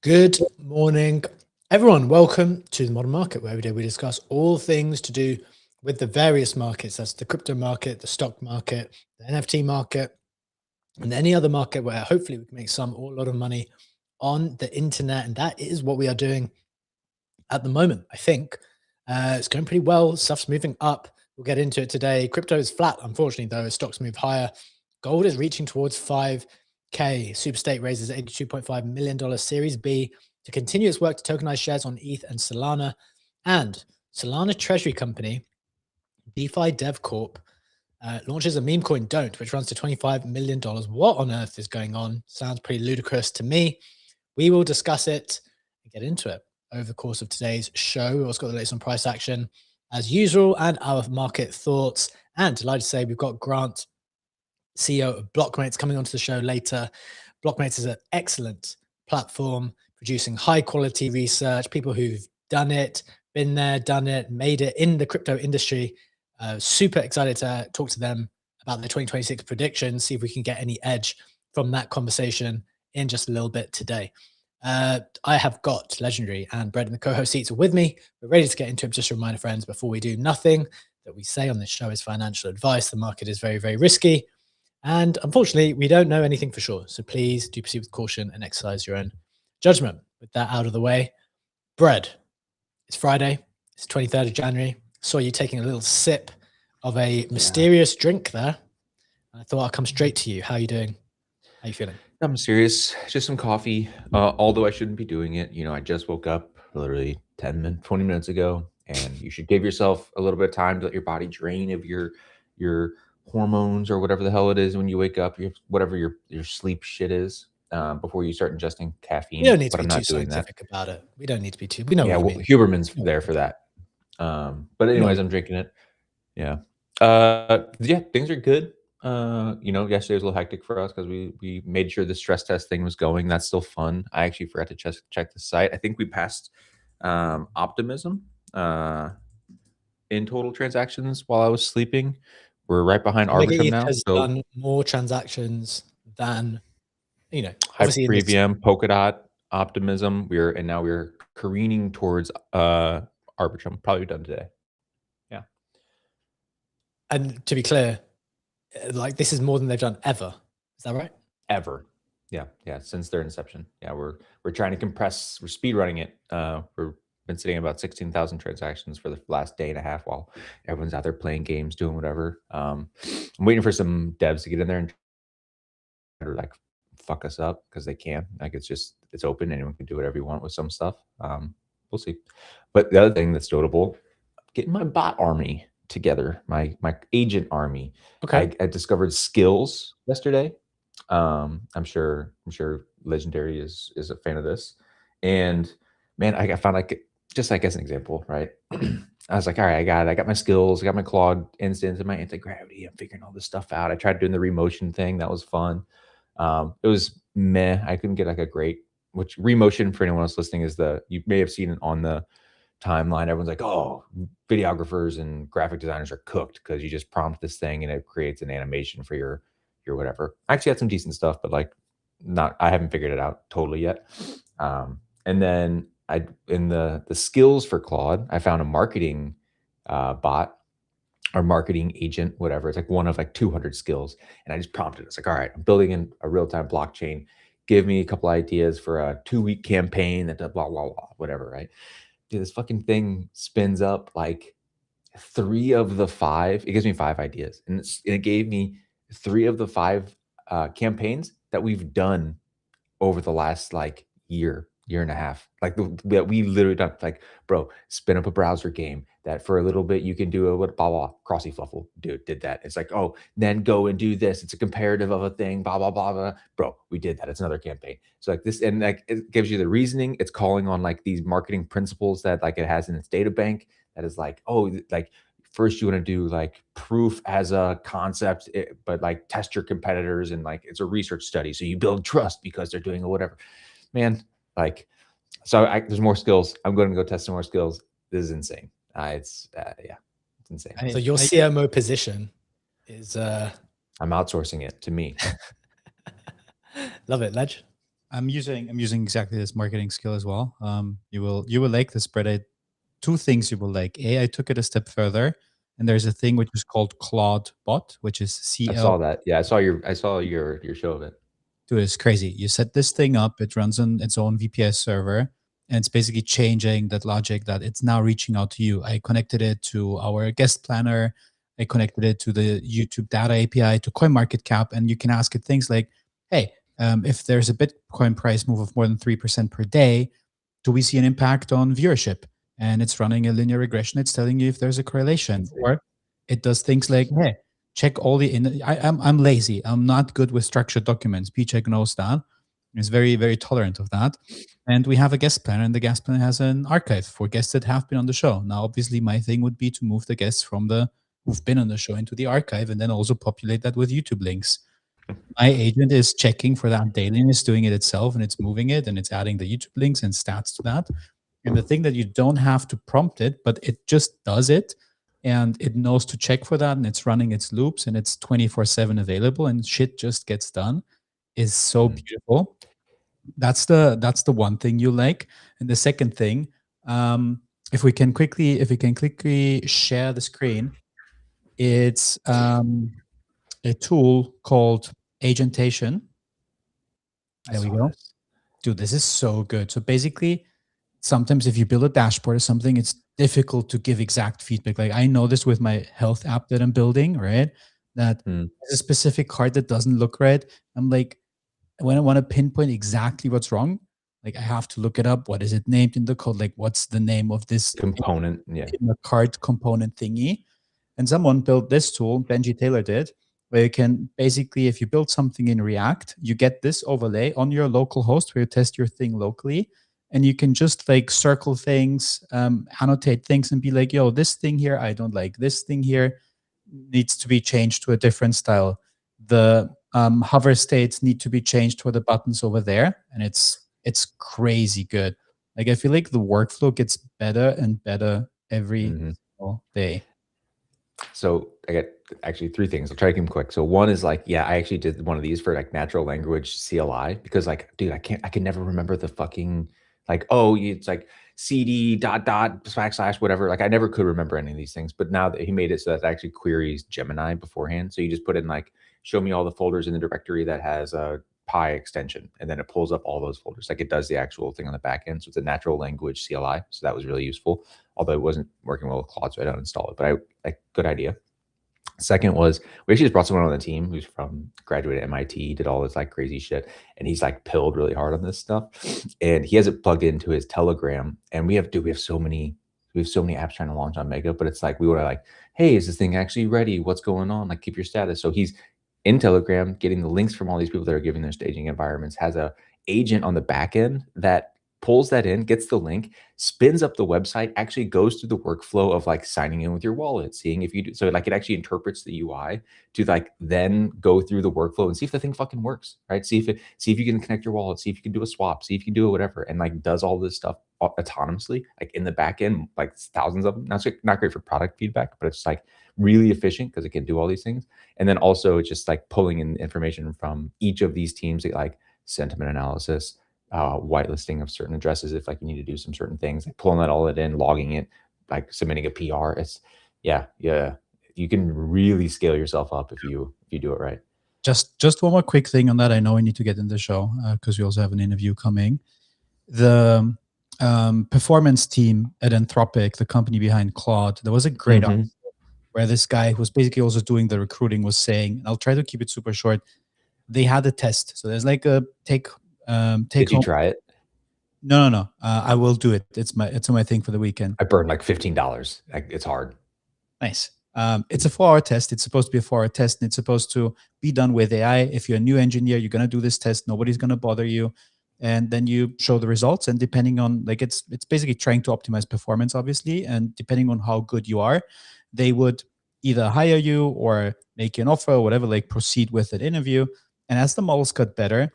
Good morning, everyone. Welcome to the Modern Market, where every day we discuss all things to do with the various markets. That's the crypto market, the stock market, the NFT market, and any other market where hopefully we can make some or a lot of money on the internet. And that is what we are doing at the moment. I think it's going pretty well. Stuff's moving up. We'll get into it today. Crypto is flat, unfortunately, though. Stocks move higher. Gold is reaching towards 5K. Superstate raises $82.5 million Series B to continue its work to tokenize shares on ETH and Solana. And Solana Treasury Company, DeFi Dev Corp, launches a meme coin Don't, which runs to $25 million. What on earth is going on? Sounds pretty ludicrous to me. We will discuss it and get into it over the course of today's show. We've also got the latest on price action as usual and our market thoughts. And delighted to say we've got Grant, CEO of Blockmates, coming onto the show later. Blockmates is an excellent platform producing high quality research, people who've done it, been there, done it, made it in the crypto industry. Super excited to talk to them about the 2026 predictions, see if we can get any edge from that conversation in just a little bit today. I have got Legendary and Brett in the co-host seats with me. We're ready to get into it. Just a reminder, friends, before we do, nothing that we say on this show is financial advice. The market is very, very risky. And unfortunately, we don't know anything for sure. So please do proceed with caution and exercise your own judgment. With that out of the way, Brett, it's Friday. It's 23rd of January. Saw you taking a little sip of a mysterious drink there. I thought I'd come straight to you. How are you doing? How are you feeling? I'm serious. Just some coffee. Although I shouldn't be doing it. You know, I just woke up literally 20 minutes ago, and you should give yourself a little bit of time to let your body drain of your hormones or whatever the hell it is when you wake up, whatever your sleep shit is, before you start ingesting caffeine. We don't need to But be I'm too not doing that. scientific about it. We don't need to be too. We know Yeah, what you well, mean. Huberman's We know there what for you mean. that. But anyways, I'm drinking it. Yeah. Yeah, things are good. You know, yesterday was a little hectic for us because we made sure the stress test thing was going. That's still fun. I actually forgot to check the site. I think we passed optimism in total transactions while I was sleeping. We're right behind So Arbitrum MegaETH now. has So done more transactions than, obviously in this. HyperEVM, Polkadot, Optimism. Now we're careening towards Arbitrum. Probably done today. Yeah. And to be clear, like this is more than they've done ever. Is that right? Ever. Yeah, since their inception. Yeah, we're trying to compress, we're speed running it. We're been sitting at about 16,000 transactions for the last day and a half while everyone's out there playing games, doing whatever. I'm waiting for some devs to get in there and try to like fuck us up because they can. Like it's open, anyone can do whatever you want with some stuff. We'll see. But the other thing that's notable, getting my bot army together, my agent army. Okay. I discovered skills yesterday. I'm sure Legendary is a fan of this. And man, I found like, just like as an example, right? I was like, all right, I got my skills, I got my Claude instance and my anti-gravity. I'm figuring all this stuff out. I tried doing the remotion thing. That was fun. It was meh. I couldn't get like a great, which remotion for anyone else listening is you may have seen it on the timeline. Everyone's like, oh, videographers and graphic designers are cooked because you just prompt this thing and it creates an animation for your whatever. I actually had some decent stuff, but like I haven't figured it out totally yet. And then in the skills for Claude, I found a marketing bot or marketing agent, whatever. It's like one of like 200 skills. And I just prompted it. It's like, all right, I'm building in a real-time blockchain. Give me a couple ideas for a 2-week campaign that blah, blah, blah, whatever, right? Dude, this fucking thing spins up like 3 of the 5. It gives me 5 ideas. And it gave me 3 of the 5 campaigns that we've done over the last like year and a half. Like that we literally done, like, bro, spin up a browser game that for a little bit you can do a what blah blah crossy fluffle. Dude did that. It's like, oh, then go and do this. It's a comparative of a thing, blah blah blah blah. Bro, we did that. It's another campaign. So like this, and like it gives you the reasoning. It's calling on like these marketing principles that like it has in its data bank. That is like, oh, like first you want to do like proof as a concept, but like test your competitors and like it's a research study. So you build trust because they're doing whatever. Man, like, so there's more skills. I'm going to go test some more skills. This is insane. It's insane. So your CMO position is I'm outsourcing it to me. love it, Ledge. I'm using exactly this marketing skill as well. You will like this, but 2 things you will like. I took it a step further and there's a thing which is called Claude bot, which is I CL. saw that. Yeah, I saw your show of it. Dude, it's crazy. You set this thing up, it runs on its own VPS server, and it's basically changing that logic that it's now reaching out to you. I connected it to our guest planner. I connected it to the YouTube data API, to CoinMarketCap, and you can ask it things like, hey, if there's a Bitcoin price move of more than 3% per day, do we see an impact on viewership? And it's running a linear regression. It's telling you if there's a correlation. Or it does things like, hey, check all the I'm lazy. I'm not good with structured documents. Pcheck knows that. It's very, very tolerant of that. And we have a guest planner, and the guest planner has an archive for guests that have been on the show. Now, obviously, my thing would be to move the guests from the who've been on the show into the archive, and then also populate that with YouTube links. My agent is checking for that daily, and it's doing it itself, and it's moving it, and it's adding the YouTube links and stats to that. And the thing that you don't have to prompt it, but it just does it, and it knows to check for that, and it's running its loops, and it's 24/7 available, and shit just gets done, is so beautiful. That's the one thing you like. And the second thing, if we can quickly share the screen, it's a tool called Agentation. There we go. Dude, this is so good. So basically, sometimes if you build a dashboard or something, it's difficult to give exact feedback. Like I know this with my health app that I'm building, right? That there's a specific card that doesn't look right. I'm like, when I want to pinpoint exactly what's wrong, like I have to look it up. What is it named in the code? Like what's the name of this component? Yeah, in the card component thingy. And someone built this tool, Benji Taylor did, where you can basically, if you build something in React, you get this overlay on your local host where you test your thing locally. And you can just like circle things, annotate things, and be like, yo, this thing here, I don't like. This thing here needs to be changed to a different style. The hover states need to be changed for the buttons over there. And it's crazy good. Like I feel like the workflow gets better and better every single day. So I got actually three things. I'll try to keep them quick. So one is like, yeah, I actually did one of these for like natural language CLI because like, dude, I can never remember the fucking like, oh, it's like CD .. / whatever. Like I never could remember any of these things, but now that he made it so that it actually queries Gemini beforehand. So you just put in like, show me all the folders in the directory that has a Pi extension, and then it pulls up all those folders. Like it does the actual thing on the back end. So it's a natural language CLI. So that was really useful, although it wasn't working well with Claude, so I don't install it, but I like good idea. Second was we actually just brought someone on the team who's from graduated MIT, did all this like crazy shit, and he's like pilled really hard on this stuff. And he has it plugged into his Telegram. And we have so many apps trying to launch on Mega, but it's like we were like, hey, is this thing actually ready? What's going on? Like keep your status. So he's in Telegram getting the links from all these people that are giving their staging environments, has a agent on the back end that pulls that in, gets the link, spins up the website, actually goes through the workflow of like signing in with your wallet, seeing if you do. So like it actually interprets the UI to like then go through the workflow and see if the thing fucking works, right? See if you can connect your wallet, see if you can do a swap, see if you can do it, whatever. And like does all this stuff autonomously, like in the back end, like thousands of them. Not great for product feedback, but it's like really efficient because it can do all these things. And then also just like pulling in information from each of these teams, like sentiment analysis, whitelisting of certain addresses if like you need to do some certain things, like pulling that all in, logging it, like submitting a PR. It's yeah, you can really scale yourself up if you do it right. Just one more quick thing on that. I know we need to get in the show because we also have an interview coming. The performance team at Anthropic, the company behind Claude, there was a great article where this guy who was basically also doing the recruiting was saying, and I'll try to keep it super short, they had a test. So there's like a take Did you try it? No. I will do it. It's on my thing for the weekend. I burned like $15. It's hard. Nice. It's a 4-hour test. It's supposed to be a 4-hour test, and it's supposed to be done with AI. If you're a new engineer, you're going to do this test. Nobody's going to bother you. And then you show the results. And depending on, like, it's basically trying to optimize performance, obviously. And depending on how good you are, they would either hire you or make you an offer or whatever, like proceed with that interview. And as the models got better,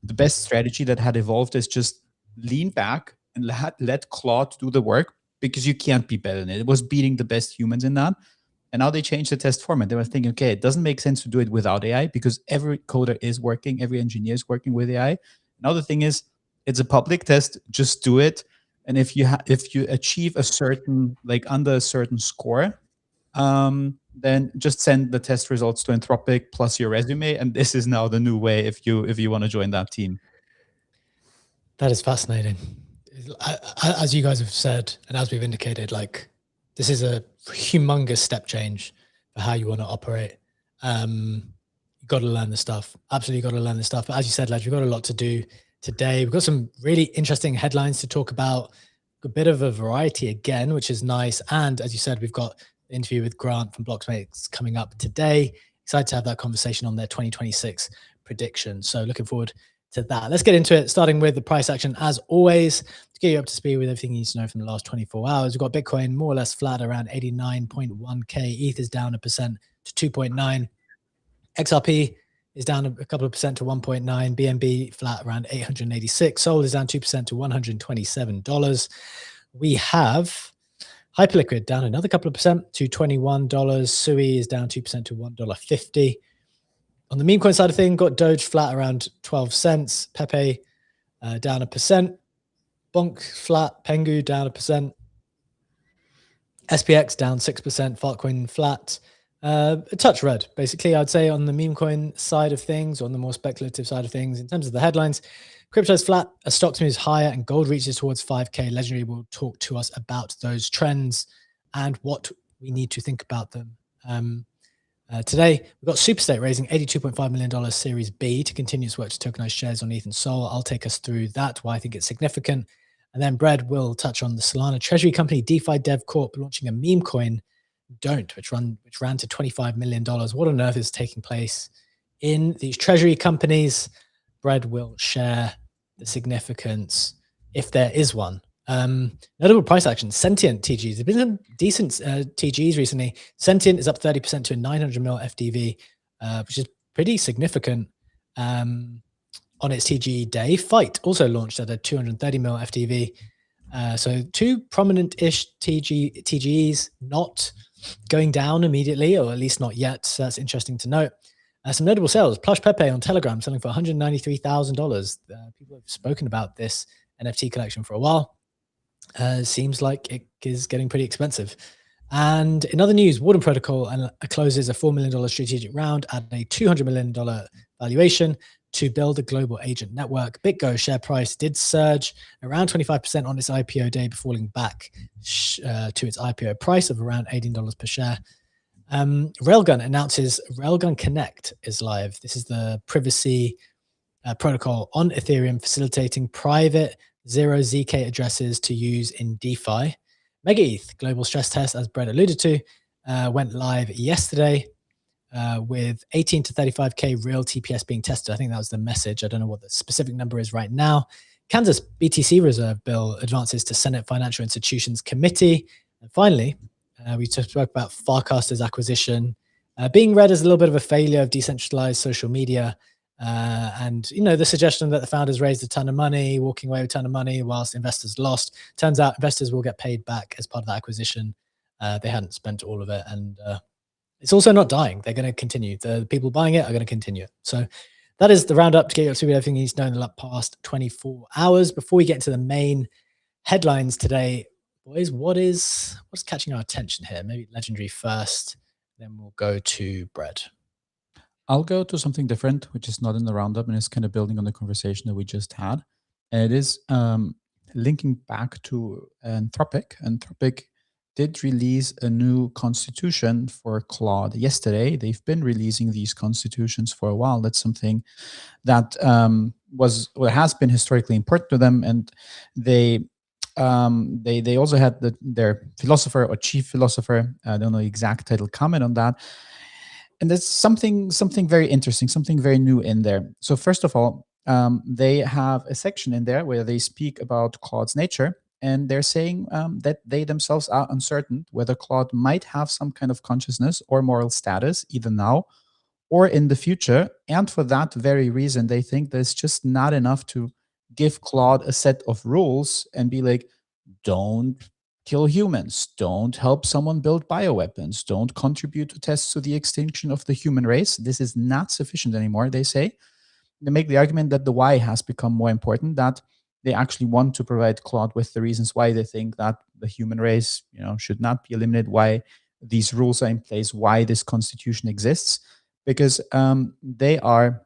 the best strategy that had evolved is just lean back and let Claude do the work, because you can't be better than it. It was beating the best humans in that. And now they changed the test format. They were thinking, okay, it doesn't make sense to do it without AI because every coder is working, every engineer is working with AI. Another thing is, it's a public test, just do it. And if you achieve a certain, like under a certain score, then just send the test results to Anthropic plus your resume, and this is now the new way if you want to join that team. That is fascinating. As you guys have said, and as we've indicated, like this is a humongous step change for how you want to operate. You got to learn the stuff. Absolutely got to learn the stuff. But as you said, lads, we've got a lot to do today. We've got some really interesting headlines to talk about. A bit of a variety again, which is nice. And as you said, we've got the interview with Grant from Blockmates coming up today. Excited to have that conversation on their 2026 prediction. So looking forward to that. Let's get into it, starting with the price action. As always, to get you up to speed with everything you need to know from the last 24 hours, we've got Bitcoin more or less flat around 89.1K. ETH is down 1% to 2.9. XRP is down a couple of percent to 1.9. BNB flat around 886. Sol is down 2% to $127. We have HyperLiquid down another couple of percent to $21. Sui is down 2% to $1.50. On the meme coin side of things, got Doge flat around 12 cents. Pepe down 1%. Bonk flat. Pengu down 1%. SPX down 6%. Fartcoin flat. A touch red, basically, I'd say, on the meme coin side of things, on the more speculative side of things. In terms of the headlines, crypto is flat as stocks moves higher and gold reaches towards 5K. Legendary will talk to us about those trends and what we need to think about them. Today, we've got Superstate raising $82.5 million Series B to continue its work to tokenize shares on ETH and Sol. I'll take us through that, why I think it's significant. And then Brad will touch on the Solana treasury company DeFi Dev Corp launching a meme coin, Don't, which ran to $25 million. What on earth is taking place in these treasury companies? Brad will share the significance, if there is one. Notable price action, Sentient TGs. There've been some decent TGs recently. Sentient is up 30% to a 900 mil FDV, which is pretty significant on its TGE day. Fight also launched at a 230 mil FDV. So two prominent-ish TGEs, not going down immediately, or at least not yet. So that's interesting to note. Some notable sales. Plush Pepe on Telegram selling for $193,000. People have spoken about this NFT collection for a while. Seems like it is getting pretty expensive. And in other news, Warden Protocol closes a $4 million strategic round at a $200 million valuation to build a global agent network. BitGo share price did surge around 25% on its IPO day, before falling back to its IPO price of around $18 per share. Railgun announces Railgun Connect is live. This is the privacy protocol on Ethereum, facilitating private 0ZK addresses to use in DeFi. MegaETH global stress test, as Brett alluded to, went live yesterday with 18 to 35K real TPS being tested. I think that was the message. I don't know what the specific number is right now. Kansas BTC reserve bill advances to Senate Financial Institutions Committee. And finally, we spoke about Farcaster's acquisition being read as a little bit of a failure of decentralized social media. And, you know, the suggestion that the founders raised a ton of money, walking away with a ton of money whilst investors lost. Turns out investors will get paid back as part of the acquisition. They hadn't spent all of it. And it's also not dying. They're going to continue. The people buying it are going to continue. So that is the roundup to get you up to everything you need to know in the past 24 hours. Before we get into the main headlines today, boys, what's catching our attention here? Maybe Legendary first, then we'll go to Brett. I'll go to something different, which is not in the roundup, and it's kind of building on the conversation that we just had. And it is linking back to Anthropic. Anthropic did release a new constitution for Claude yesterday. They've been releasing these constitutions for a while. That's something that has been historically important to them, and they also had their philosopher or chief philosopher, I don't know the exact title, comment on that. And there's something very interesting, something very new in there. So first of all, they have a section in there where they speak about Claude's nature, and they're saying that they themselves are uncertain whether Claude might have some kind of consciousness or moral status, either now or in the future. And for that very reason, they think there's just not enough to give Claude a set of rules and be like, don't kill humans, don't help someone build bioweapons, don't contribute to tests to the extinction of the human race. This is not sufficient anymore, they say. They make the argument that the why has become more important, that they actually want to provide Claude with the reasons why they think that the human race, should not be eliminated, why these rules are in place, why this constitution exists, because they are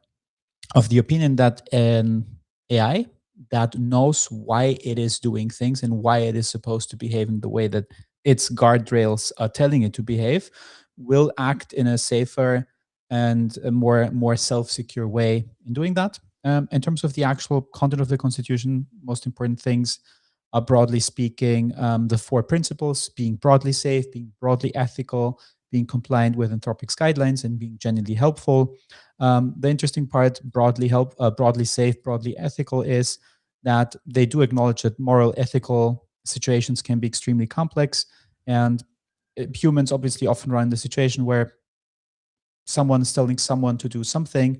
of the opinion that an AI that knows why it is doing things and why it is supposed to behave in the way that its guardrails are telling it to behave will act in a safer and a more self-secure way in doing that. In terms of the actual content of the Constitution, most important things are, broadly speaking, the four principles: being broadly safe, being broadly ethical, being compliant with Anthropic's guidelines, and being genuinely helpful. The interesting part, broadly safe, broadly ethical, is that they do acknowledge that moral, ethical situations can be extremely complex, and humans obviously often run the situation where someone is telling someone to do something,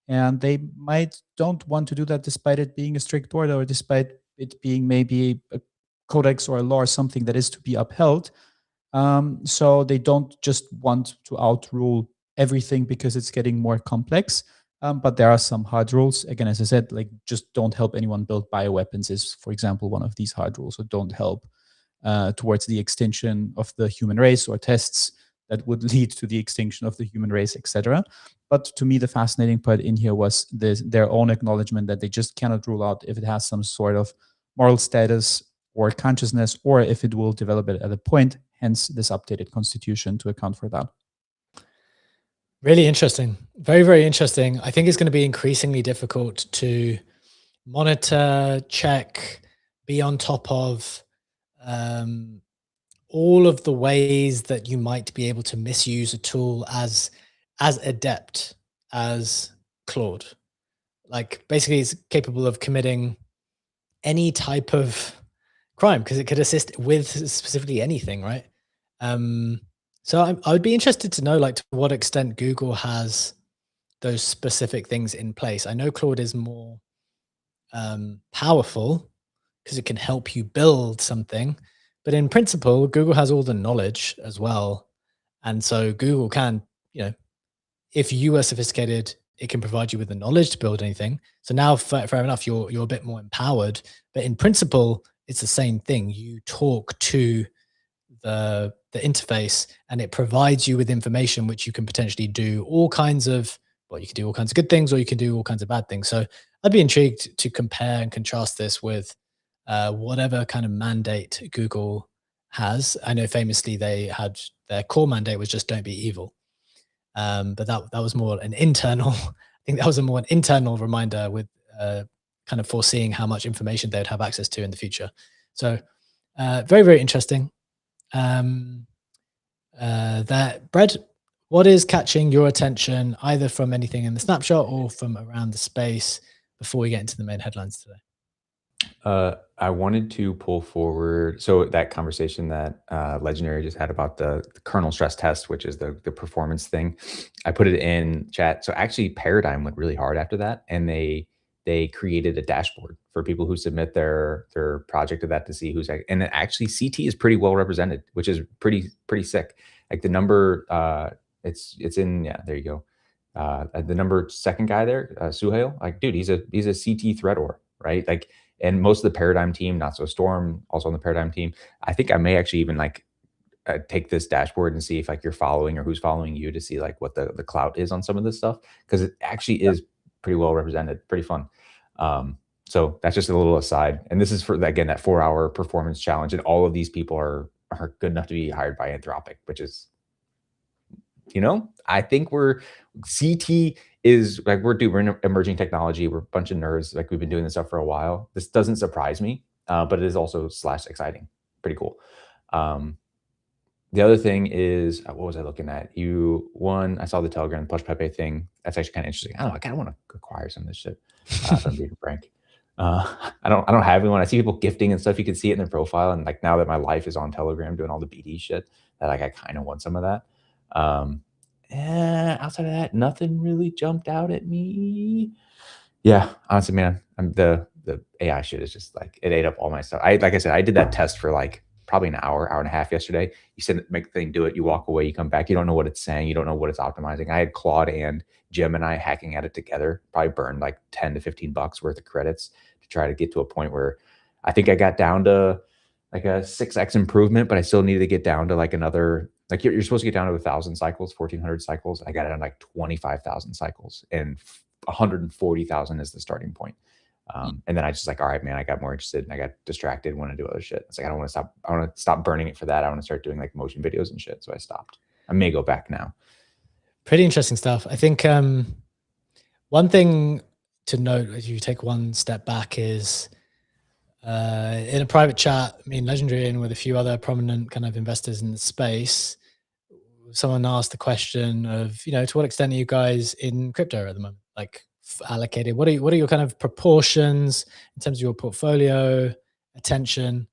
and they might don't want to do that despite it being a strict order, or despite it being maybe a codex or a law or something that is to be upheld. So they don't just want to outrule everything because it's getting more complex. But there are some hard rules. Again, as I said, like just don't help anyone build bioweapons is, for example, one of these hard rules. Or don't help towards the extinction of the human race, or tests that would lead to the extinction of the human race, etc. But to me, the fascinating part in here was their own acknowledgement that they just cannot rule out if it has some sort of moral status or consciousness, or if it will develop it at a point, hence this updated constitution to account for that. Really interesting. Very, very interesting. I think it's going to be increasingly difficult to monitor, check, be on top of all of the ways that you might be able to misuse a tool as adept as Claude. Like basically it's capable of committing any type of crime because it could assist with specifically anything, right? So I would be interested to know, like, to what extent Google has those specific things in place. I know Claude is more powerful because it can help you build something, but in principle, Google has all the knowledge as well. And so Google can, you know, if you are sophisticated, it can provide you with the knowledge to build anything. So now, fair enough, you're a bit more empowered, but in principle, it's the same thing. You talk to the interface, and it provides you with information which you can potentially do all kinds of, well, you can do all kinds of good things, or you can do all kinds of bad things. So I'd be intrigued to compare and contrast this with whatever kind of mandate Google has. I know famously they had their core mandate was just don't be evil. But that was more an internal, I think that was a more an internal reminder with kind of foreseeing how much information they'd have access to in the future. So very, very interesting. That Brett, what is catching your attention either from anything in the snapshot or from around the space before we get into the main headlines today? I wanted to pull forward, so that conversation that Legendary just had about the kernel stress test, which is the performance thing. I put it in chat. So actually Paradigm went really hard after that, and they created a dashboard for people who submit their project to that to see who's, and then actually CT is pretty well represented, which is pretty sick. Like the number, it's in, yeah, there you go. The number second guy there, Suhail, like, dude, he's a CT threat or, right? Like, and most of the Paradigm team, not so Storm, also on the Paradigm team. I think I may actually even like take this dashboard and see if like you're following or who's following you to see like what the clout is on some of this stuff, because it actually is pretty well represented, pretty fun. So that's just a little aside. And this is for, again, that 4-hour performance challenge, and all of these people are good enough to be hired by Anthropic, which is, you know, I think CT is like, we're in emerging technology. We're a bunch of nerds. Like, we've been doing this stuff for a while. This doesn't surprise me, but it is also / exciting. Pretty cool. The other thing is, what was I looking at? I saw the Telegram Plush Pepe thing. That's actually kind of interesting. I don't know. I kind of want to acquire some of this shit. If I'm being frank. I don't have anyone. I see people gifting and stuff. You can see it in their profile. And like, now that my life is on Telegram doing all the BD shit, that like I kind of want some of that. Outside of that, nothing really jumped out at me. Yeah, honestly, man, the AI shit is just like, it ate up all my stuff. Like I said, I did that test for like probably an hour and a half yesterday. You said make the thing, do it. You walk away, you come back. You don't know what it's saying. You don't know what it's optimizing. I had Claude and Gemini hacking at it together. Probably burned like $10 to $15 worth of credits to try to get to a point where I think I got down to like a 6x improvement, but I still needed to get down to like another Like you're supposed to get down to 1,000 cycles, 1,400 cycles. I got it on like 25,000 cycles, and 140,000 is the starting point. And then I just like, all right, man, I got more interested and I got distracted, want to do other shit. It's like, I don't want to stop. I want to stop burning it for that. I want to start doing like motion videos and shit. So I stopped. I may go back now. Pretty interesting stuff. I think one thing to note as you take one step back is in a private chat, I mean, Legendary and with a few other prominent kind of investors in the space, someone asked the question of, you know, to what extent are you guys in crypto at the moment? Like allocated, what are your kind of proportions in terms of your portfolio, attention?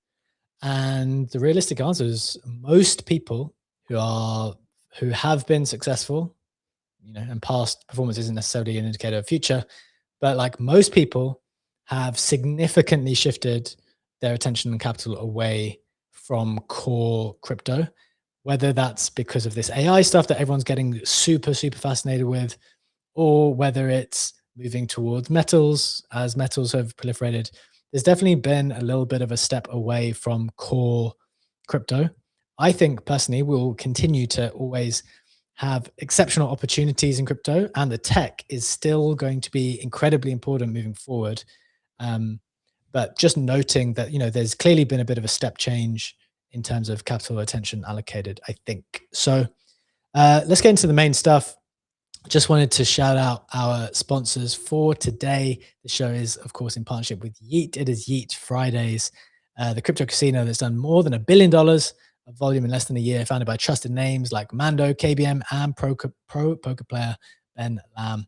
And the realistic answer is most people who have been successful, you know, and past performance isn't necessarily an indicator of future, but like most people have significantly shifted their attention and capital away from core crypto, whether that's because of this AI stuff that everyone's getting super, super fascinated with, or whether it's moving towards metals as metals have proliferated. There's definitely been a little bit of a step away from core crypto. I think personally we'll continue to always have exceptional opportunities in crypto, and the tech is still going to be incredibly important moving forward. But just noting that, you know, there's clearly been a bit of a step change in terms of capital attention allocated, I think. So let's get into the main stuff. Just wanted to shout out our sponsors for today. The show is, of course, in partnership with Yeet. It is Yeet Fridays, the crypto casino that's done more than $1 billion of volume in less than a year, founded by trusted names like Mando, KBM, and pro poker player Ben Lam.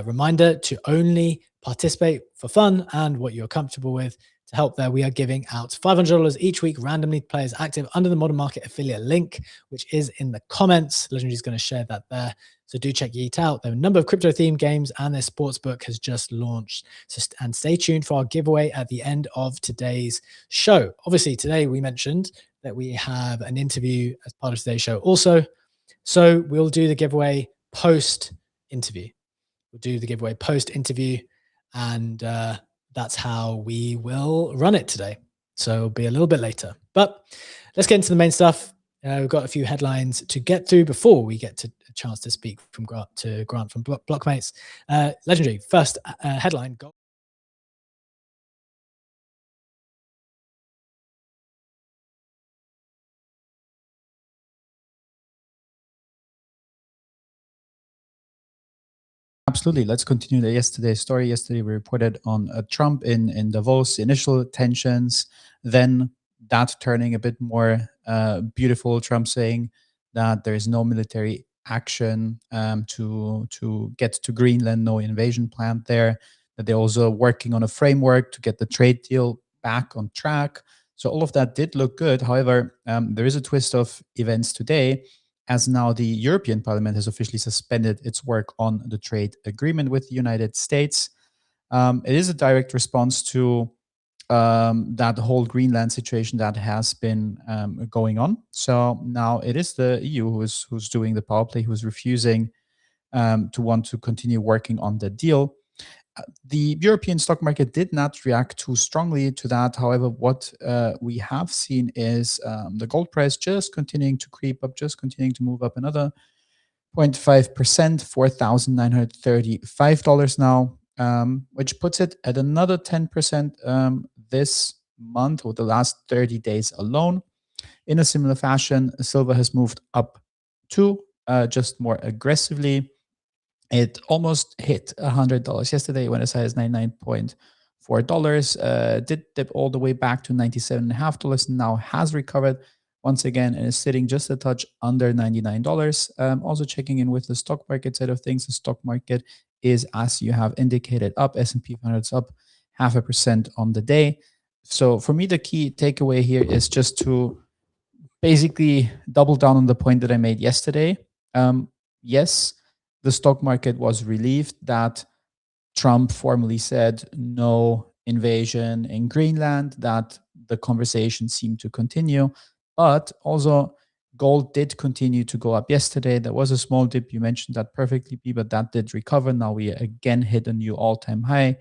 Reminder to only participate for fun and what you're comfortable with. To help there, we are giving out $500 each week randomly to players active under the Modern Market affiliate link, which is in the comments. Legendary is going to share that there. So do check Yeet out. There are a number of crypto-themed games, and their sportsbook has just launched. And stay tuned for our giveaway at the end of today's show. Obviously, today we mentioned that we have an interview as part of today's show also. So we'll do the giveaway post-interview. We'll do the giveaway post-interview, and that's how we will run it today. So it'll be a little bit later. But let's get into the main stuff. We've got a few headlines to get through before we get to a chance to speak from Grant from Blockmates. Legendary, first headline. Absolutely. Let's continue yesterday's story. Yesterday, we reported on Trump in Davos, initial tensions, then that turning a bit more beautiful. Trump saying that there is no military action to get to Greenland, no invasion plan there, that they're also working on a framework to get the trade deal back on track. So all of that did look good. However, there is a twist of events today, as now the European Parliament has officially suspended its work on the trade agreement with the United States. It is a direct response to that whole Greenland situation that has been going on. So now it is the EU who's doing the power play, who's refusing to want to continue working on the deal. The European stock market did not react too strongly to that. However, what we have seen is the gold price just continuing to creep up, just continuing to move up another 0.5%, $4,935 now, which puts it at another 10% this month, or the last 30 days alone. In a similar fashion, silver has moved up too, just more aggressively. It almost hit $100 yesterday. It went as high as $99.4. Did dip all the way back to $97.50. Now has recovered once again and is sitting just a touch under $99. Also checking in with the stock market side of things. The stock market is, as you have indicated, up. S&P 500 is up 0.5% on the day. So for me, the key takeaway here is just to basically double down on the point that I made yesterday. Yes, the stock market was relieved that Trump formally said no invasion in Greenland, that the conversation seemed to continue. But also, gold did continue to go up yesterday. There was a small dip. You mentioned that perfectly, P, but that did recover. Now we again hit a new all-time high,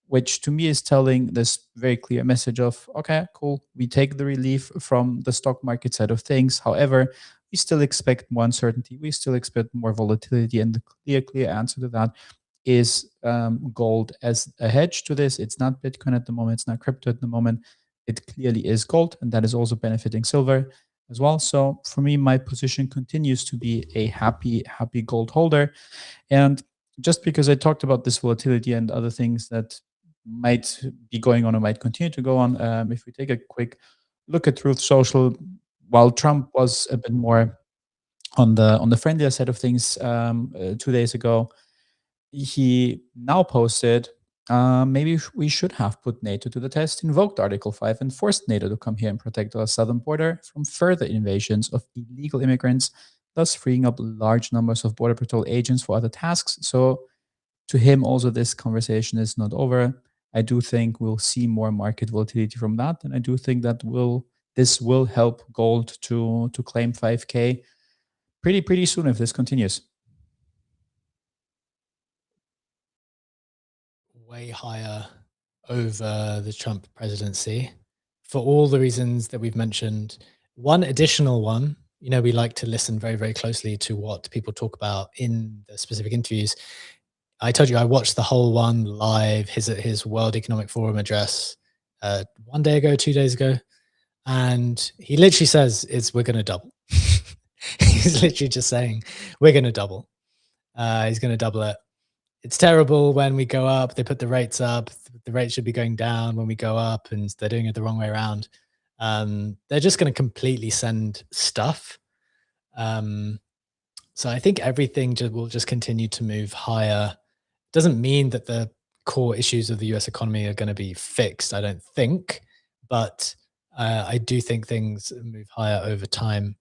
which to me is telling this very clear message of, okay, cool, we take the relief from the stock market side of things. However, we still expect more uncertainty. We still expect more volatility. And the clear answer to that is gold as a hedge to this. It's not Bitcoin at the moment. It's not crypto at the moment. It clearly is gold, and that is also benefiting silver as well. So for me, my position continues to be a happy gold holder. And just because I talked about this volatility and other things that might be going on or might continue to go on, if we take a quick look at Truth Social, while Trump was a bit more on the friendlier side of things 2 days ago, he now posted, maybe we should have put NATO to the test, invoked Article 5, and forced NATO to come here and protect our southern border from further invasions of illegal immigrants, thus freeing up large numbers of Border Patrol agents for other tasks. So to him, also, this conversation is not over. I do think we'll see more market volatility from that, and I do think that this will help gold to claim 5K pretty soon if this continues. Way higher over the Trump presidency for all the reasons that we've mentioned. One additional one, we like to listen very, very closely to what people talk about in the specific interviews. I told you I watched the whole one live, his World Economic Forum address 1 day ago, 2 days ago. And he literally says, we're going to double. He's literally just saying, we're going to double. He's going to double it. It's terrible when we go up, they put the rates up. The rates should be going down when we go up, and they're doing it the wrong way around. They're just going to completely send stuff. So I think everything will just continue to move higher. Doesn't mean that the core issues of the US economy are going to be fixed, I don't think. But I do think things move higher over time.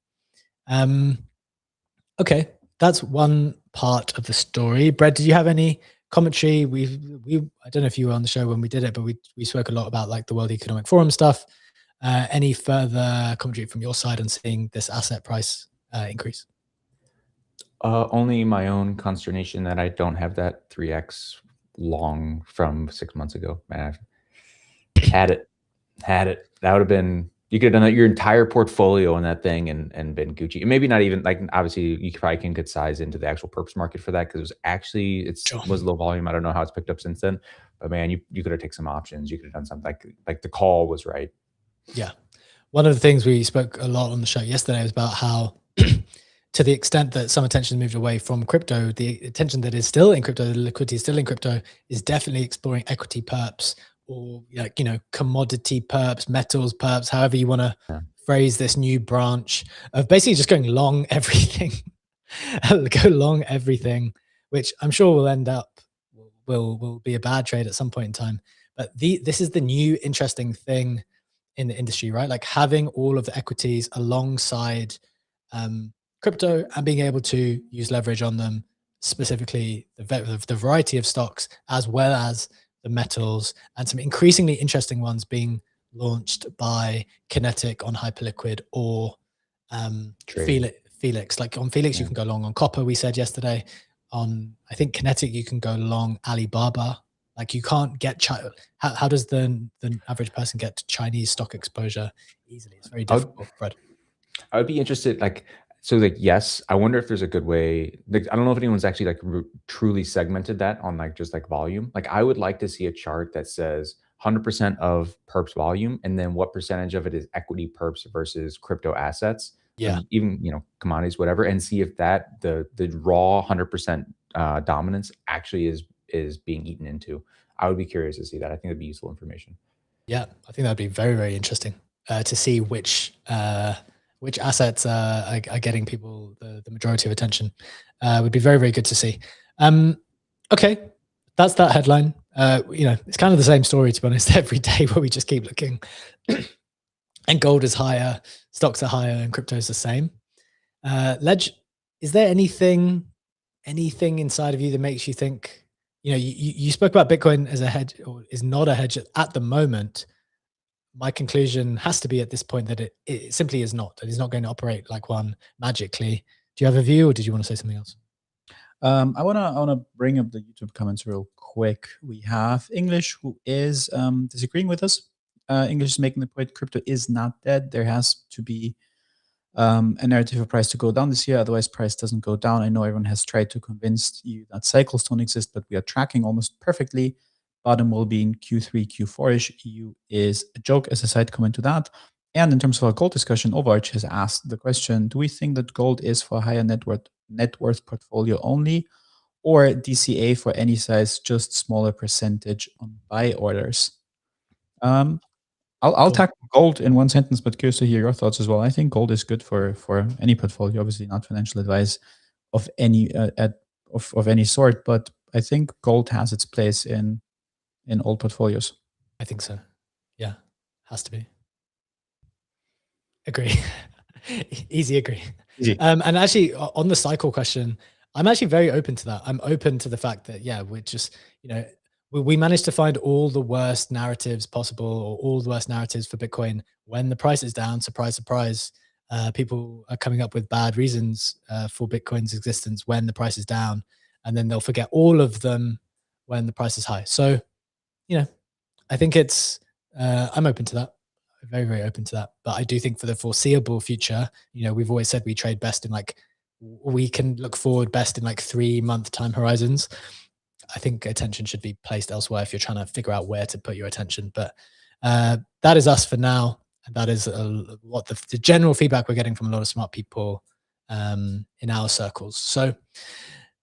Okay. That's one part of the story. Brett, did you have any commentary? I don't know if you were on the show when we did it, but we spoke a lot about like the World Economic Forum stuff. Any further commentary from your side on seeing this asset price increase? Only my own consternation that I don't have that 3x long from 6 months ago. Man, had it. That would have been, you could have done your entire portfolio on that thing and been Gucci. And maybe not even, like, obviously you probably can get size into the actual perps market for that, because it was actually, was low volume. I don't know how it's picked up since then, but man, you could have taken some options. You could have done something like the call was right. Yeah. One of the things we spoke a lot on the show yesterday was about how to the extent that some attention moved away from crypto, the attention that is still in crypto, the liquidity is still in crypto, is definitely exploring equity perps, or like, commodity perps, metals perps, however you want to phrase this new branch of basically just going long everything. Go long everything, which I'm sure will end up, will be a bad trade at some point in time. But this is the new interesting thing in the industry, right? Like having all of the equities alongside crypto and being able to use leverage on them, specifically the variety of stocks, as well as the metals, and some increasingly interesting ones being launched by Kinetic on HyperLiquid or Felix. Like on Felix, you can go long on copper, we said yesterday. On, I think, Kinetic, you can go long Alibaba. Like you can't get how does the average person get to Chinese stock exposure easily? It's very difficult, Fred. I would be interested, yes, I wonder if there's a good way. I don't know if anyone's actually truly segmented that on just volume. Like I would like to see a chart that says 100% of perps volume, and then what percentage of it is equity perps versus crypto assets. Yeah. Even, commodities, whatever, and see if that the raw 100% dominance actually is being eaten into. I would be curious to see that. I think that'd be useful information. Yeah, I think that'd be very, very interesting to see which assets are getting people the majority of attention. Would be very, very good to see. Okay, that's that headline. It's kind of the same story, to be honest, every day, where we just keep looking. And gold is higher, stocks are higher, and crypto is the same. Ledge, is there anything inside of you that makes you think, you spoke about Bitcoin as a hedge, or is not a hedge at the moment. My conclusion has to be at this point that it simply is not. That it's not going to operate like one magically. Do you have a view, or did you want to say something else? I wanna bring up the YouTube comments real quick. We have English, who is disagreeing with us. English is making the point: crypto is not dead. There has to be a narrative of price to go down this year. Otherwise, price doesn't go down. I know everyone has tried to convince you that cycles don't exist, but we are tracking almost perfectly. Bottom will be in Q3, Q4-ish. EU is a joke as a side comment to that. And in terms of our gold discussion, Overarch has asked the question, do we think that gold is for higher net worth portfolio only, or DCA for any size, just smaller percentage on buy orders? I'll tackle gold in one sentence, but curious to hear your thoughts as well. I think gold is good for any portfolio, obviously not financial advice of any of any sort, but I think gold has its place in all portfolios. I think so. Yeah, has to be. Agree. Easy agree. Easy. And actually, on the cycle question, I'm actually very open to that. I'm open to the fact that, yeah, we're just, you know, we managed to find all the worst narratives possible, or all the worst narratives for Bitcoin when the price is down. Surprise, surprise. People are coming up with bad reasons for Bitcoin's existence when the price is down, and then they'll forget all of them when the price is high. So, you know, I think it's, I'm open to that. Very, very open to that. But I do think for the foreseeable future, you know, we've always said we trade best in we can look forward best in 3-month time horizons. I think attention should be placed elsewhere if you're trying to figure out where to put your attention. But that is us for now. And that is what the general feedback we're getting from a lot of smart people in our circles. So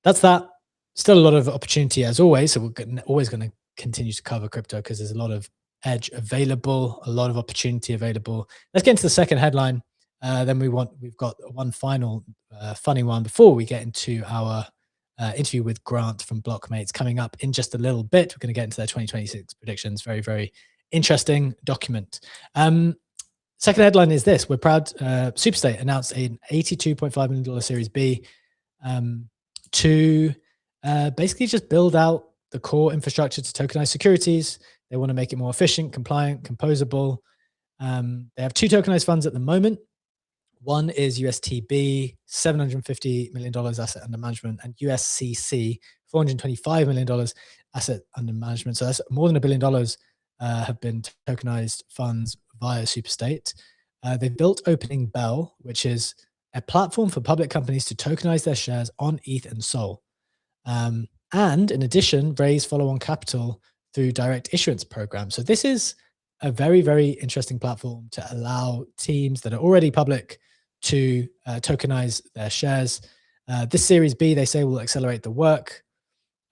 that's that. Still a lot of opportunity as always. So we're always going to continue to cover crypto because there's a lot of edge available, a lot of opportunity available. Let's get into the second headline. Then we've got one final funny one before we get into our interview with Grant from Blockmates coming up in just a little bit. We're going to get into their 2026 predictions. Very, very interesting document. Second headline is this. We're proud Superstate announced an $82.5 million Series B to basically just build out the core infrastructure to tokenize securities. They want to make it more efficient, compliant, composable. They have 2 tokenized funds at the moment. One is USTB, $750 million asset under management, and USCC, $425 million asset under management. So that's more than $1 billion have been tokenized funds via Superstate. They built Opening Bell, which is a platform for public companies to tokenize their shares on ETH and Sol. And in addition, raise follow-on capital through direct issuance programs. So this is a very, very interesting platform to allow teams that are already public to tokenize their shares. This Series B, they say, will accelerate the work.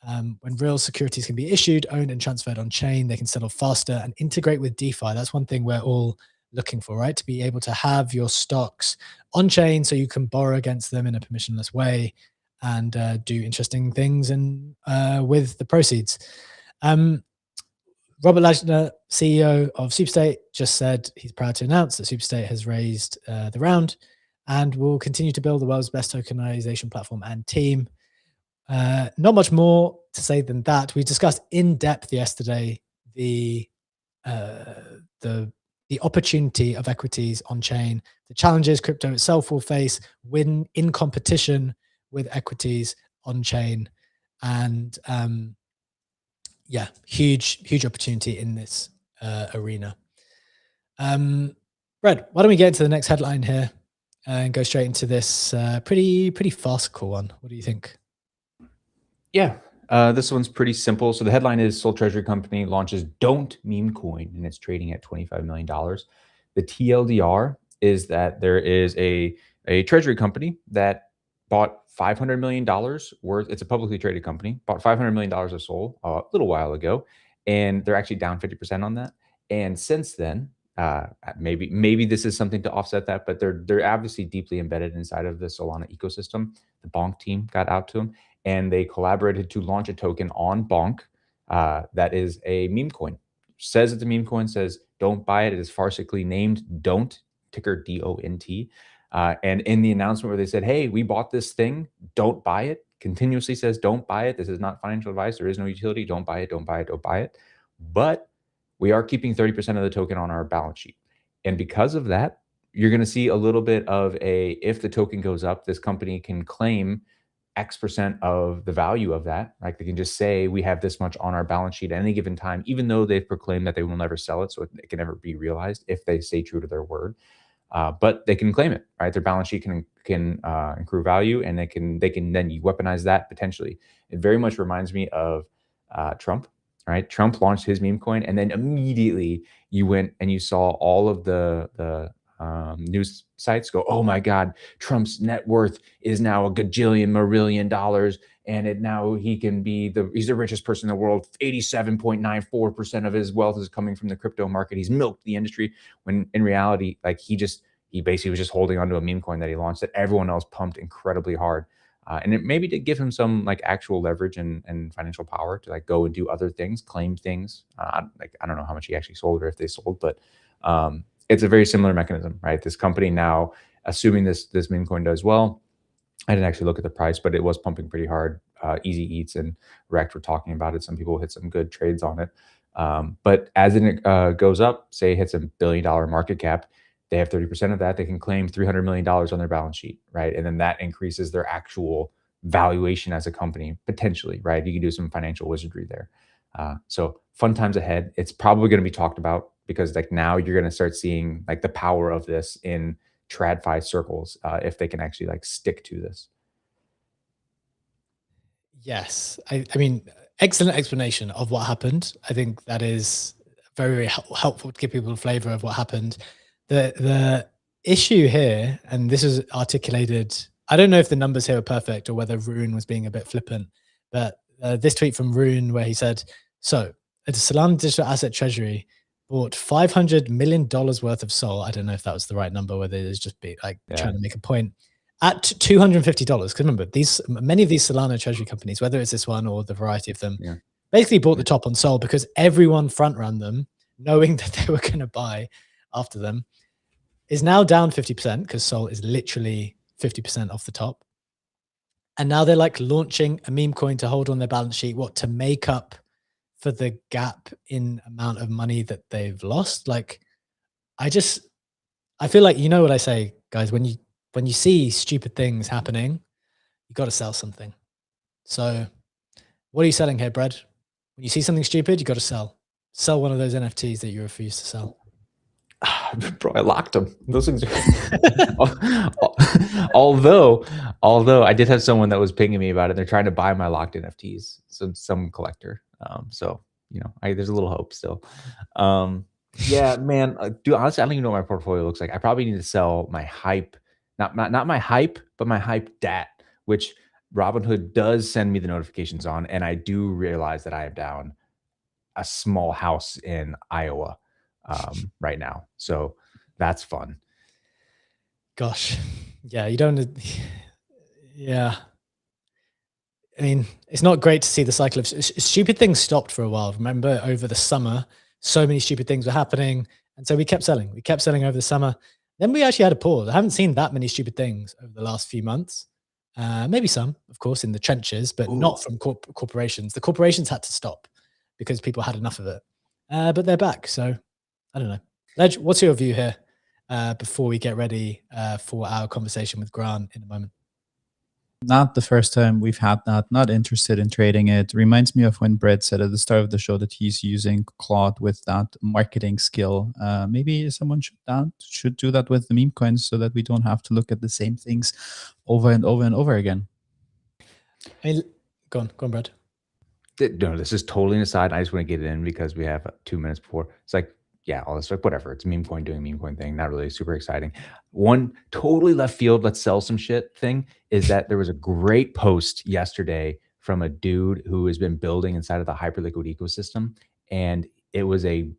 When real securities can be issued, owned, and transferred on chain, they can settle faster and integrate with DeFi. That's one thing we're all looking for, right? To be able to have your stocks on chain so you can borrow against them in a permissionless way and do interesting things and with the proceeds. Robert Lajner, CEO of Superstate, just said he's proud to announce that Superstate has raised the round and will continue to build the world's best tokenization platform and team. Not much more to say than that. We discussed in depth yesterday the opportunity of equities on chain, the challenges crypto itself will face when in competition with equities on chain, and yeah, huge opportunity in this arena. Brad, why don't we get into the next headline here and go straight into this pretty farcical one? What do you think? Yeah, this one's pretty simple. So the headline is Sole Treasury Company launches Don't Meme Coin, and it's trading at $25 million. The TLDR is that there is a treasury company that bought $500 million worth. It's a publicly traded company, bought $500 million of Sol a little while ago, and they're actually down 50% on that. And since then, maybe this is something to offset that, but they're obviously deeply embedded inside of the Solana ecosystem. The Bonk team got out to them, and they collaborated to launch a token on Bonk that is a meme coin. Says it's a meme coin, says don't buy it. It is farcically named Don't, ticker DONT. And in the announcement where they said, hey, we bought this thing, don't buy it, continuously says don't buy it. This is not financial advice. There is no utility. Don't buy it, don't buy it, don't buy it. But we are keeping 30% of the token on our balance sheet. And because of that, you're going to see a little bit of if the token goes up, this company can claim X% of the value of that. Like they can just say, we have this much on our balance sheet at any given time, even though they've proclaimed that they will never sell it. So it can never be realized if they stay true to their word. but they can claim it, right? Their balance sheet can accrue value, and they can then weaponize that potentially. It very much reminds me of Trump, right? Trump launched his meme coin, and then immediately you went and you saw all of the news sites go, oh my God, Trump's net worth is now a gajillion, marillion dollars. And he can be he's the richest person in the world. 87.94% of his wealth is coming from the crypto market. He's milked the industry, when in reality, like he basically was just holding onto a meme coin that he launched that everyone else pumped incredibly hard. And it maybe did give him some like actual leverage and financial power to like go and do other things, claim things. I don't know how much he actually sold or if they sold, but it's a very similar mechanism, right? This company now, assuming this meme coin does well, I didn't actually look at the price, but it was pumping pretty hard. Easy Eats and Rect were talking about it. Some people hit some good trades on it. But as it goes up, say it hits $1 billion market cap, they have 30% of that. They can claim $300 million on their balance sheet, right? And then that increases their actual valuation as a company, potentially, right? You can do some financial wizardry there. So fun times ahead. It's probably going to be talked about because like now you're going to start seeing like the power of this in TradFi circles if they can actually like stick to this. Yes. I mean, excellent explanation of what happened. I think that is very, very helpful to give people a flavor of what happened. The issue here, and this is articulated, I don't know if the numbers here are perfect or whether Rune was being a bit flippant, but this tweet from Rune where he said, so the Solana digital asset treasury bought $500 million worth of SOL. I don't know if that was the right number, whether it was just be like trying to make a point at $250. Because remember, many of these Solana treasury companies, whether it's this one or the variety of them, basically bought the top on SOL because everyone front ran them, knowing that they were going to buy after them, is now down 50% because SOL is literally 50% off the top. And now they're like launching a meme coin to hold on their balance sheet, to make up for the gap in amount of money that they've lost. Like, I feel like, you know what I say, guys, when you see stupid things happening, you got to sell something. So what are you selling here, Brad? When you see something stupid, you got to sell one of those NFTs that you refuse to sell. Bro, I locked them. Those things although I did have someone that was pinging me about it. They're trying to buy my locked NFTs. Some collector. So, you know, there's a little hope still. Yeah, man, dude, honestly, I don't even know what my portfolio looks like. I probably need to sell my hype, not my hype, but my hype DAT, which Robinhood does send me the notifications on. And I do realize that I am down a small house in Iowa right now. So that's fun. Gosh. Yeah, you don't, yeah. I mean, it's not great to see the cycle of stupid things stopped for a while. Remember over the summer, so many stupid things were happening. And so we kept selling. We kept selling over the summer. Then we actually had a pause. I haven't seen that many stupid things over the last few months. Maybe some, of course, in the trenches, but not from corporations. The corporations had to stop because people had enough of it. But they're back. So I don't know. Ledge, what's your view here before we get ready for our conversation with Grant in a moment? Not the first time we've had that. Not interested in trading it. Reminds me of when Brett said at the start of the show that he's using Claude with that marketing skill. Maybe someone should do that with the meme coins so that we don't have to look at the same things over and over and over again. I mean, go on, Brett. No, this is totally an aside. I just want to get it in because we have 2 minutes before. It's like, yeah, all this like whatever. It's a meme coin doing a meme coin thing. Not really super exciting. One totally left field, let's sell some shit thing is that there was a great post yesterday from a dude who has been building inside of the HyperLiquid ecosystem. And it was a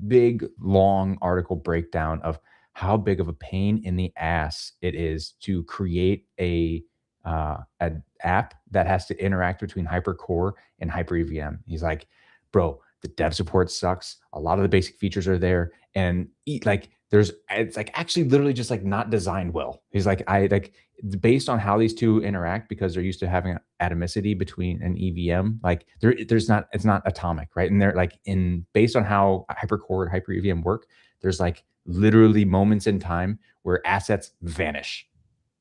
big, long article breakdown of how big of a pain in the ass it is to create an app that has to interact between HyperCore and HyperEVM. He's like, bro, the dev support sucks. A lot of the basic features are there. And it's like actually literally just like not designed well. He's like, based on how these two interact, because they're used to having atomicity between an EVM, like it's not atomic, right? And they're like based on how HyperCore and HyperEVM work, there's like literally moments in time where assets vanish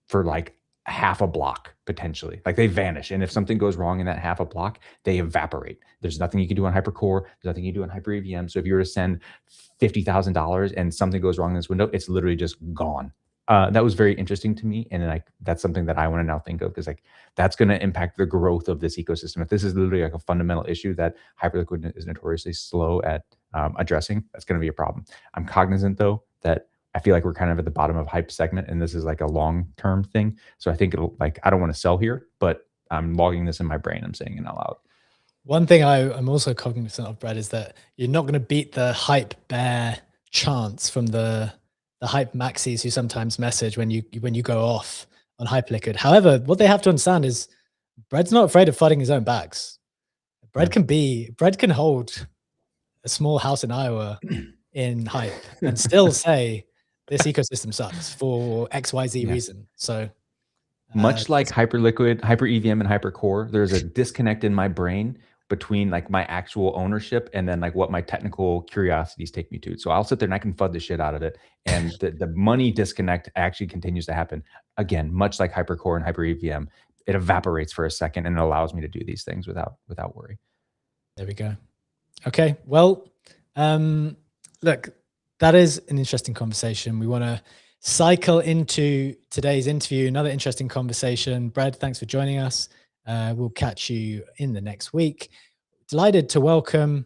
for like half a block potentially. Like they vanish. And if something goes wrong in that half a block, they evaporate. There's nothing you can do on Hypercore. There's nothing you can do on HyperEVM. So if you were to send $50,000 and something goes wrong in this window, it's literally just gone. That was very interesting to me. And then like, that's something that I want to now think of, because like that's going to impact the growth of this ecosystem. If this is literally like a fundamental issue that HyperLiquid is notoriously slow at addressing, that's going to be a problem. I'm cognizant though that I feel like we're kind of at the bottom of hype segment, and this is like a long-term thing. So I think it'll like, I don't want to sell here, but I'm logging this in my brain. I'm saying it out loud. One thing I'm also cognizant of, Brad, is that you're not going to beat the hype bear chants from the hype maxis who sometimes message when you go off on HyperLiquid. However, what they have to understand is Brad's not afraid of fighting his own bags. Brad can hold a small house in Iowa in hype and still say this ecosystem sucks for XYZ reason. So much like HyperLiquid, HyperEVM, and HyperCore, there's a disconnect in my brain between like my actual ownership and then like what my technical curiosities take me to. So I'll sit there and I can FUD the shit out of it. And the money disconnect actually continues to happen. Again, much like HyperCore and HyperEVM, it evaporates for a second and it allows me to do these things without worry. There we go. Okay. Well, look, that is an interesting conversation. We want to cycle into today's interview, another interesting conversation. Brad, thanks for joining us. We'll catch you in the next week. Delighted to welcome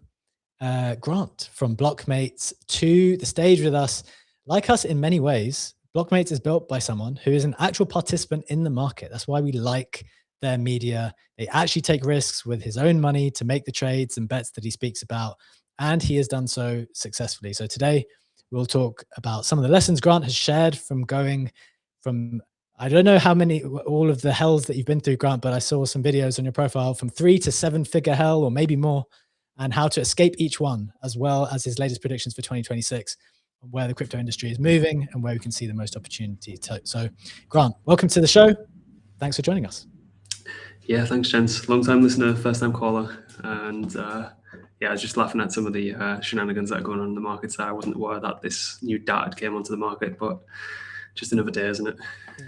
Grant from Blockmates to the stage with us. Like us in many ways, Blockmates is built by someone who is an actual participant in the market. That's why we like their media. They actually take risks with his own money to make the trades and bets that he speaks about, and he has done so successfully. So today we'll talk about some of the lessons Grant has shared from going from, I don't know how many, all of the hells that you've been through, Grant, but I saw some videos on your profile from 3 to 7 figure hell, or maybe more, and how to escape each one, as well as his latest predictions for 2026, where the crypto industry is moving and where we can see the most opportunity. So Grant, welcome to the show. Thanks for joining us. Yeah, thanks, gents. Long time listener, first time caller. And yeah, I was just laughing at some of the shenanigans that are going on in the market. So I wasn't aware that this new data came onto the market, but just another day, isn't it?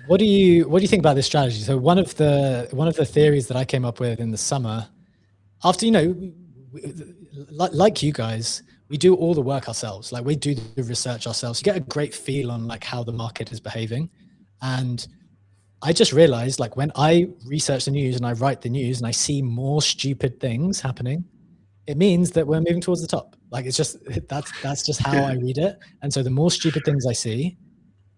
What do you think about this strategy? So one of the theories that I came up with in the summer, after, like you guys, we do all the work ourselves. Like we do the research ourselves. You get a great feel on like how the market is behaving. And I just realized, like, when I research the news and I write the news and I see more stupid things happening, it means that we're moving towards the top. Like, it's just, that's just how I read it. And so the more stupid things I see,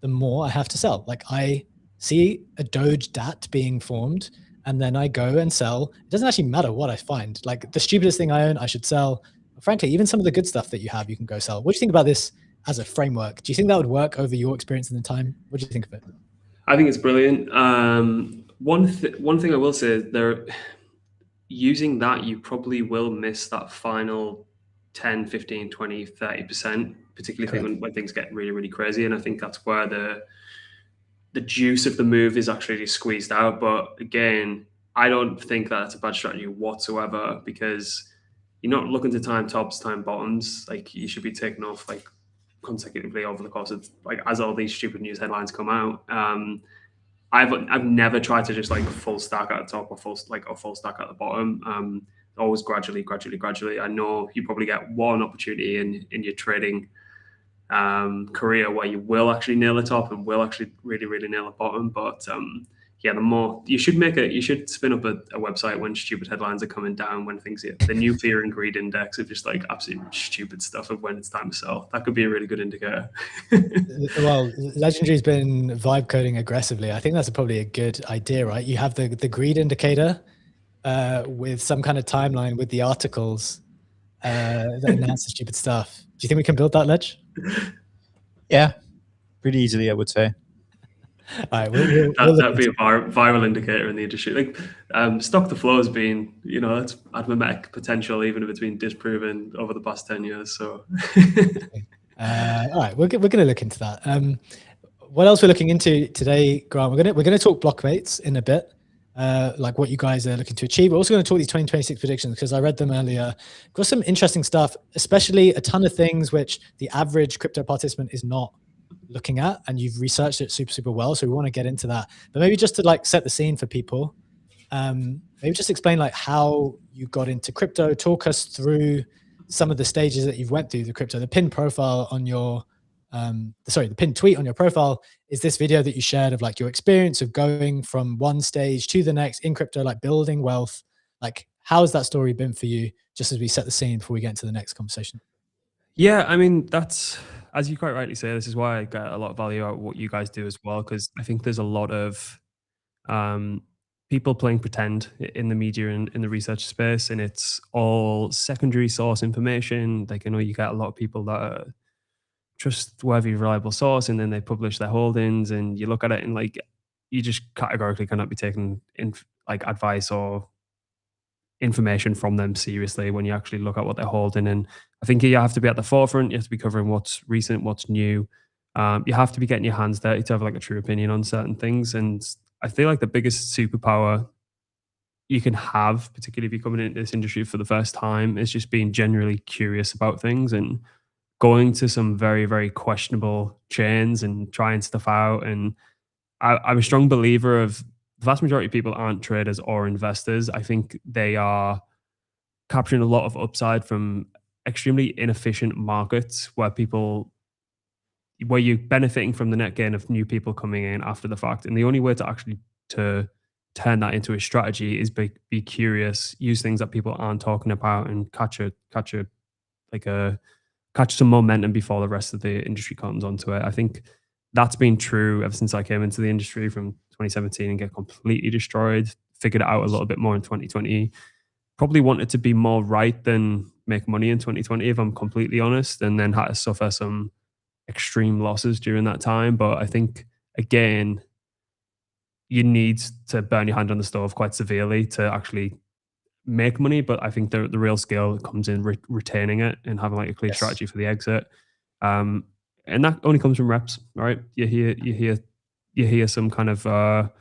the more I have to sell. Like, I see a Doge DAT being formed and then I go and sell. It doesn't actually matter what I find. Like, the stupidest thing I own, I should sell. Frankly, even some of the good stuff that you have, you can go sell. What do you think about this as a framework? Do you think that would work over your experience in the time? What do you think of it? I think it's brilliant. One thing I will say is using that, you probably will miss that final 10, 15, 20, 30%, particularly when things get really, really crazy. And I think that's where the juice of the move is actually squeezed out. But again, I don't think that's a bad strategy whatsoever, because you're not looking to time tops, time bottoms. Like, you should be taking off like consecutively over the course of, like, as all these stupid news headlines come out. I've never tried to just like full stack at the top or full stack at the bottom. Always gradually. I know you probably get one opportunity in your trading career where you will actually nail the top and will actually really, really nail the bottom. But yeah, the more you should spin up a website when stupid headlines are coming down, when things the new fear and greed index of just like absolute stupid stuff of when it's time to sell. That could be a really good indicator. Well, Legendary's been vibe coding aggressively. I think that's probably a good idea, right? You have the greed indicator with some kind of timeline with the articles that announce the stupid stuff. Do you think we can build that, Ledge? Yeah, pretty easily, I would say. All right, that'd be a viral indicator in the industry. Like, stock to flow has been, that's admimetic potential, even if it's been disproven over the past 10 years. So, all right, we're going to look into that. What else we're looking into today, Grant? We're going to talk Blockmates in a bit, like what you guys are looking to achieve. We're also going to talk these 2026 predictions because I read them earlier. Got some interesting stuff, especially a ton of things which the average crypto participant is not looking at, and you've researched it super, super well. So we want to get into that. But maybe just to like set the scene for people, maybe just explain like how you got into crypto. Talk us through some of the stages that you've went through the crypto. The pinned profile on your, the pinned tweet on your profile is this video that you shared of like your experience of going from one stage to the next in crypto, like building wealth. Like, how has that story been for you, just as we set the scene before we get into the next conversation? Yeah, I mean, that's, as you quite rightly say, this is why I get a lot of value out of what you guys do as well, because I think there's a lot of people playing pretend in the media and in the research space, and it's all secondary source information. Like, I know you get a lot of people that are trustworthy, reliable source, and then they publish their holdings, and you look at it and like, you just categorically cannot be taken in like advice or information from them seriously when you actually look at what they're holding. And I think you have to be at the forefront. You have to be covering what's recent, what's new. You have to be getting your hands dirty to have like a true opinion on certain things. And I feel like the biggest superpower you can have, particularly if you're coming into this industry for the first time, is just being generally curious about things and going to some very, very questionable chains and trying stuff out. And I'm a strong believer of the vast majority of people aren't traders or investors. I think they are capturing a lot of upside from extremely inefficient markets where you're benefiting from the net gain of new people coming in after the fact. And the only way to actually to turn that into a strategy is be curious, use things that people aren't talking about, and catch some momentum before the rest of the industry comes onto it. I think that's been true ever since I came into the industry from 2017 and get completely destroyed. Figured it out a little bit more in 2020. Probably wanted to be more right than make money in 2020, if I'm completely honest, and then had to suffer some extreme losses during that time. But I think, again, you need to burn your hand on the stove quite severely to actually make money. But I think the real skill comes in retaining it and having like a clear strategy for the exit. And that only comes from reps, right? You hear some kind of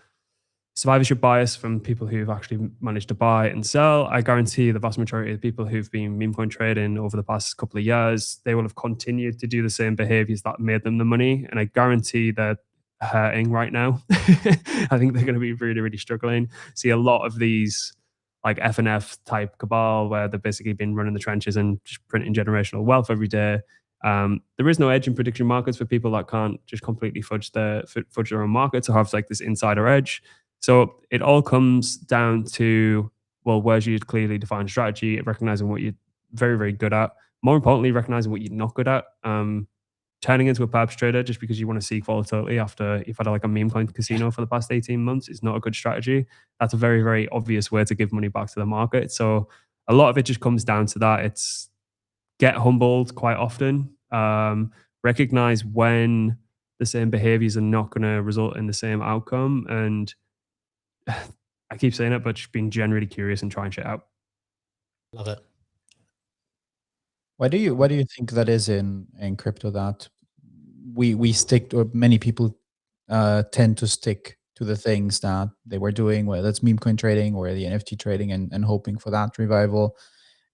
survivorship bias from people who've actually managed to buy and sell. I guarantee the vast majority of the people who've been meme coin trading over the past couple of years, they will have continued to do the same behaviors that made them the money. And I guarantee they're hurting right now. I think they're going to be really, really struggling. See a lot of these like FNF type cabal where they've basically been running the trenches and just printing generational wealth every day. There is no edge in prediction markets for people that can't just completely fudge their own markets or have like this insider edge. So it all comes down to, well, where's your clearly defined strategy, recognizing what you're very, very good at. More importantly, recognizing what you're not good at. Turning into a perps trader just because you want to seek volatility after you've had like a meme coin casino for the past 18 months is not a good strategy. That's a very, very obvious way to give money back to the market. So a lot of it just comes down to that. It's get humbled quite often. Recognize when the same behaviors are not going to result in the same outcome. And I keep saying it, but just being generally curious and trying shit out. Love it. Why do you think that is in crypto that we stick to, or many people tend to stick to the things that they were doing, whether that's meme coin trading or the NFT trading, and hoping for that revival,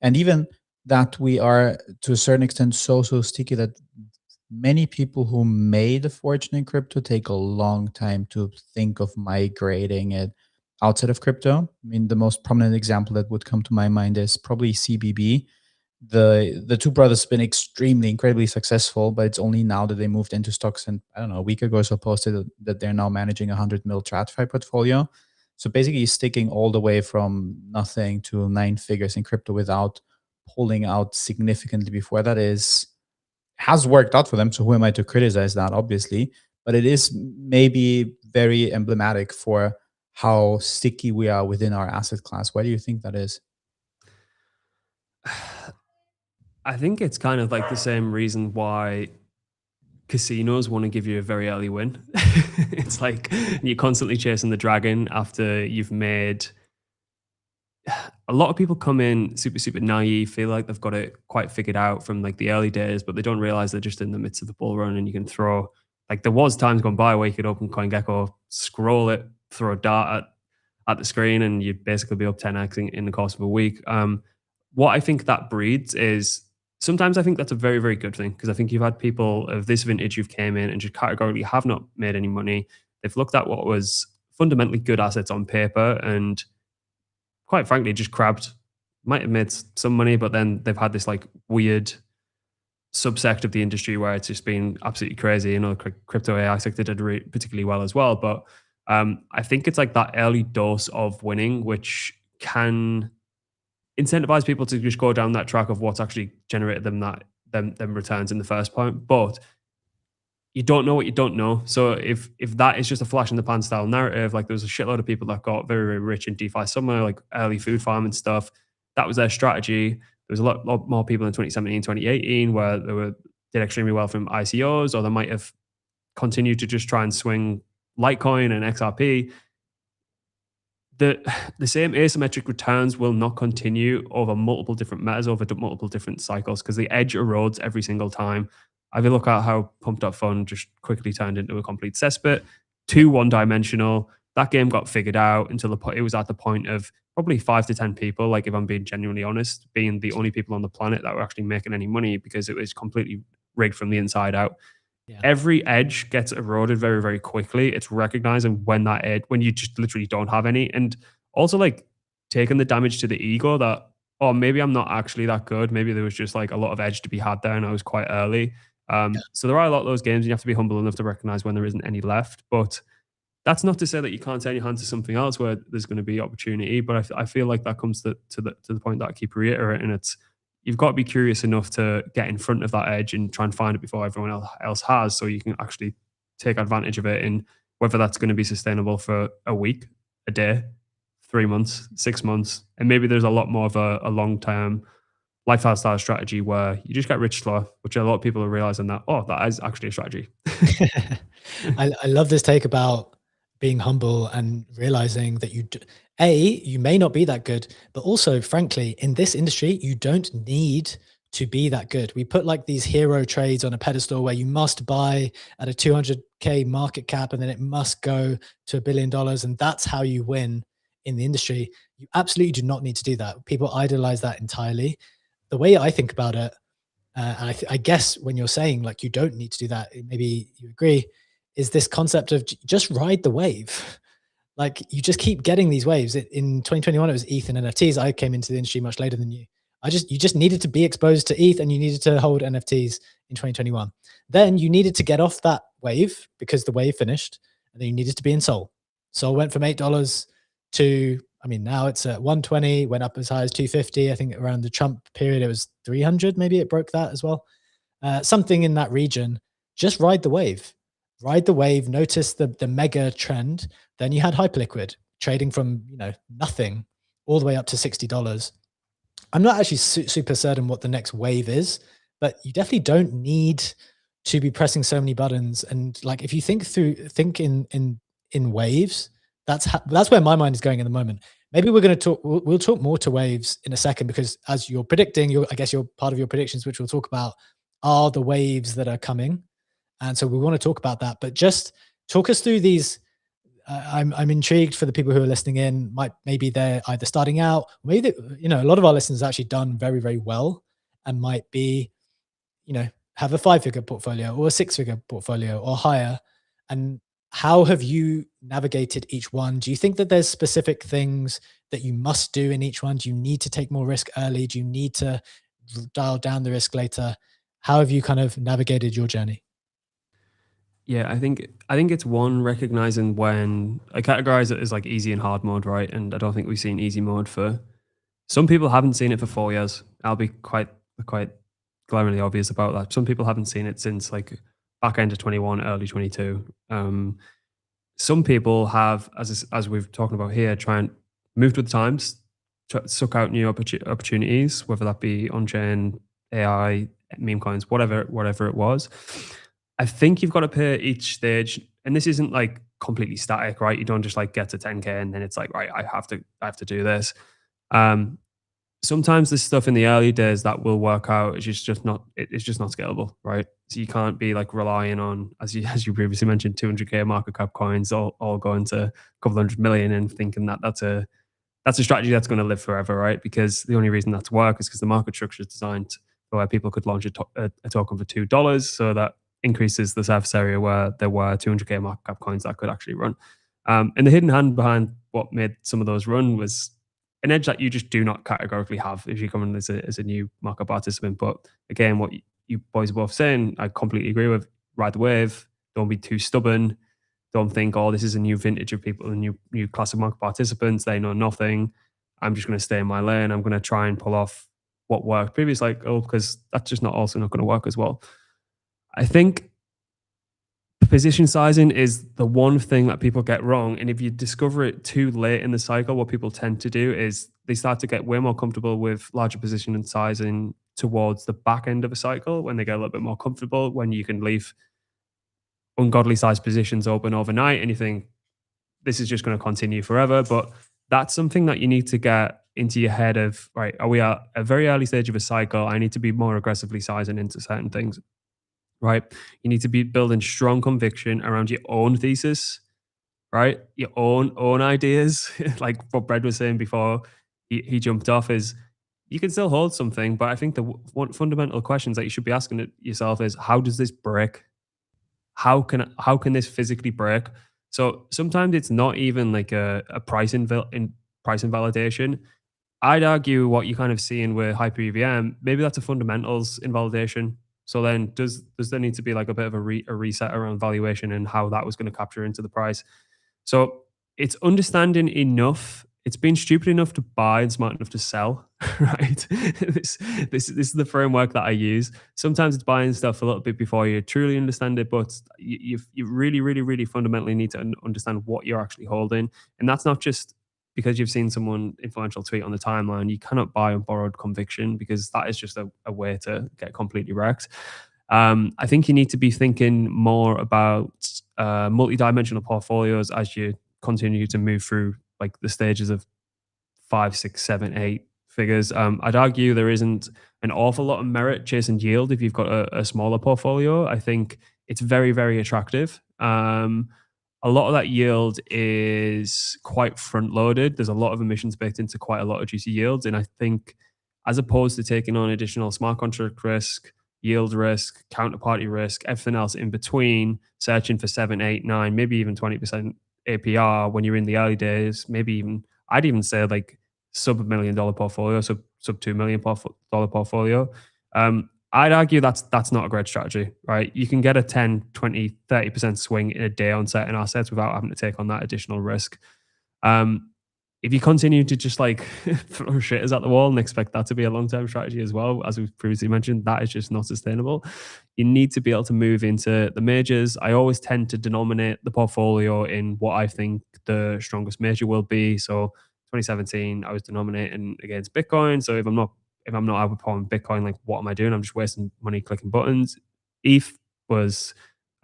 and even that we are to a certain extent so sticky that many people who made a fortune in crypto take a long time to think of migrating it outside of crypto. I mean, the most prominent example that would come to my mind is probably CBB. The two brothers have been incredibly successful, but it's only now that they moved into stocks, and I don't know, a week ago or so posted that they're now managing 100 mil TradFi portfolio. So basically sticking all the way from nothing to 9 figures in crypto without pulling out significantly before that has worked out for them. So who am I to criticize that, obviously? But it is maybe very emblematic for how sticky we are within our asset class. Why do you think that is? I think it's kind of like the same reason why casinos want to give you a very early win. It's like you're constantly chasing the dragon after you've made. A lot of people come in super naive, feel like they've got it quite figured out from like the early days, but they don't realize they're just in the midst of the bull run, and you can throw, like, there was times gone by where you could open CoinGecko, scroll it, throw a dart at the screen, and you'd basically be up 10x in the course of a week. What I think that breeds is sometimes I think that's a very, very good thing, because I think you've had people of this vintage who've came in and just categorically have not made any money. They've looked at what was fundamentally good assets on paper and quite frankly just grabbed, might have made some money, but then they've had this like weird subsect of the industry where it's just been absolutely crazy. You know, the crypto AI sector did particularly well as well. But I think it's like that early dose of winning, which can incentivize people to just go down that track of what's actually generated them them returns in the first point. But you don't know what you don't know. So if that is just a flash in the pan style narrative, like there was a shitload of people that got very, very rich in DeFi somewhere, like early food farm and stuff. That was their strategy. There was a lot more people in 2017, 2018 where did extremely well from ICOs, or they might have continued to just try and swing Litecoin and XRP. The same asymmetric returns will not continue over multiple different metas, over multiple different cycles, because the edge erodes every single time. If you look at how Pumped Up Fun just quickly turned into a complete cesspit, too one-dimensional. That game got figured out until it was at the point of probably 5 to 10 people, like if I'm being genuinely honest, being the only people on the planet that were actually making any money, because it was completely rigged from the inside out. Yeah. Every edge gets eroded very, very quickly. It's recognizing when you just literally don't have any. And also like taking the damage to the ego that, oh, maybe I'm not actually that good. Maybe there was just like a lot of edge to be had there and I was quite early. So there are a lot of those games and you have to be humble enough to recognize when there isn't any left. But that's not to say that you can't turn your hand to something else where there's going to be opportunity. But I feel like that comes to the point that I keep reiterating. You've got to be curious enough to get in front of that edge and try and find it before everyone else has, so you can actually take advantage of it. And whether that's going to be sustainable for a week, a day, 3 months, 6 months, and maybe there's a lot more of a long-term lifestyle strategy where you just get rich slow, which a lot of people are realizing that, oh, that is actually a strategy. I love this take about being humble and realizing that you may not be that good, but also, frankly, in this industry, you don't need to be that good. We put like these hero trades on a pedestal where you must buy at a 200K market cap and then it must go to $1 billion. And that's how you win in the industry. You absolutely do not need to do that. People idolize that entirely. The way I think about it, and I guess when you're saying like you don't need to do that, maybe you agree, is this concept of just ride the wave. Like you just keep getting these waves. In 2021, it was ETH and NFTs. I came into the industry much later than you. You just needed to be exposed to ETH and you needed to hold NFTs in 2021. Then you needed to get off that wave because the wave finished, and then you needed to be in Sol. Sol went from $8 to, I mean, now it's at 120, went up as high as 250. I think around the Trump period, it was 300. Maybe it broke that as well. Something in that region. Just ride the wave. Ride the wave, notice the mega trend. Then you had HyperLiquid trading from, nothing all the way up to $60. I'm not actually super certain what the next wave is, but you definitely don't need to be pressing so many buttons. And like, if you think in waves, that's where my mind is going at the moment. Maybe we'll talk more to waves in a second, because as you're predicting, I guess you're part of your predictions, which we'll talk about, are the waves that are coming. And so we want to talk about that, but just talk us through these. I'm intrigued for the people who are listening in. Maybe they're either starting out, maybe a lot of our listeners have actually done very, very well and might be, have a 5-figure portfolio or a 6-figure portfolio or higher. And how have you navigated each one? Do you think that there's specific things that you must do in each one? Do you need to take more risk early? Do you need to dial down the risk later? How have you kind of navigated your journey? Yeah, I think it's one, recognizing when I categorize it as like easy and hard mode, right? And I don't think we've seen easy mode for some people. Haven't seen it for 4 years. I'll be quite glaringly obvious about that. Some people haven't seen it since like back end of 21, early 22. Some people have, as we've talking about here, try and move with the times, suck out new opportunities, whether that be on-chain, AI, meme coins, whatever it was. I think you've got to pay each stage, and this isn't like completely static, right? You don't just like get to 10K and then it's like, right, I have to do this. Sometimes this stuff in the early days that will work out is just not scalable, right? So you can't be like relying on, as you previously mentioned, 200K market cap coins all going to a couple $100 million and thinking that that's a strategy that's going to live forever, right? Because the only reason that's work is because the market structure is designed where people could launch a token for $2, so that increases the surface area where there were 200k market cap coins that could actually run. And the hidden hand behind what made some of those run was an edge that you just do not categorically have if you come in as a new market participant. But again, what you boys are both saying, I completely agree with. Ride the wave. Don't be too stubborn. Don't think, oh, this is a new vintage of people, a new class of market participants. They know nothing. I'm just going to stay in my lane. I'm going to try and pull off what worked previous, like, oh, because that's just also not going to work as well. I think position sizing is the one thing that people get wrong. And if you discover it too late in the cycle, what people tend to do is they start to get way more comfortable with larger position and sizing towards the back end of a cycle, when they get a little bit more comfortable, when you can leave ungodly sized positions open overnight and you think this is just going to continue forever. But that's something that you need to get into your head of, right, are we at a very early stage of a cycle? I need to be more aggressively sizing into certain things, right? You need to be building strong conviction around your own thesis, right? Your own ideas. Like what Brad was saying before he jumped off, is you can still hold something, but I think the one fundamental questions that you should be asking yourself is, how does this break? How can this physically break? So sometimes it's not even like a price invalidation. I'd argue what you're kind of seeing with HyperEVM, maybe that's a fundamentals invalidation. So then does there need to be like a bit of a reset around valuation and how that was going to capture into the price? So it's understanding enough. It's being stupid enough to buy and smart enough to sell, right? This is the framework that I use. Sometimes it's buying stuff a little bit before you truly understand it, but you really, really, really fundamentally need to understand what you're actually holding. And that's not just because you've seen someone influential tweet on the timeline. You cannot buy on borrowed conviction, because that is just a way to get completely wrecked. I think you need to be thinking more about multi-dimensional portfolios as you continue to move through like the stages of 5, 6, 7, 8 figures. I'd argue there isn't an awful lot of merit chasing yield if you've got a smaller portfolio. I think it's very, very attractive. A lot of that yield is quite front loaded. There's a lot of emissions baked into quite a lot of juicy yields. And I think as opposed to taking on additional smart contract risk, yield risk, counterparty risk, everything else in between, searching for 7, 8, 9, maybe even 20% APR when you're in the early days, maybe even, I'd even say like sub $1 million portfolio, sub $2 million portfolio. I'd argue that's not a great strategy, right? You can get a 10, 20, 30% swing in a day on certain assets without having to take on that additional risk. If you continue to just like throw shitters at the wall and expect that to be a long-term strategy as well, as we've previously mentioned, that is just not sustainable. You need to be able to move into the majors. I always tend to denominate the portfolio in what I think the strongest major will be. So 2017, I was denominating against Bitcoin. So if I'm not outperforming Bitcoin, like what am I doing? I'm just wasting money clicking buttons. ETH was,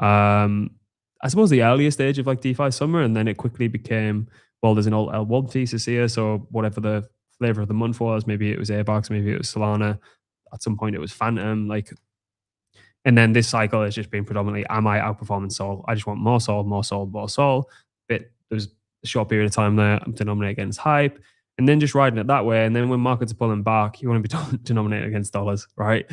I suppose, the earliest stage of like DeFi summer, and then it quickly became, well, there's an old L1 thesis here, so whatever the flavor of the month was, maybe it was Airbox, maybe it was Solana. At some point, it was Phantom. Like, and then this cycle has just been predominantly, am I outperforming Sol? I just want more Sol, more Sol, more Sol. But there's a short period of time there, I'm denominating against hype, and then just riding it that way. And then when markets are pulling back, you want to be denominated against dollars, right?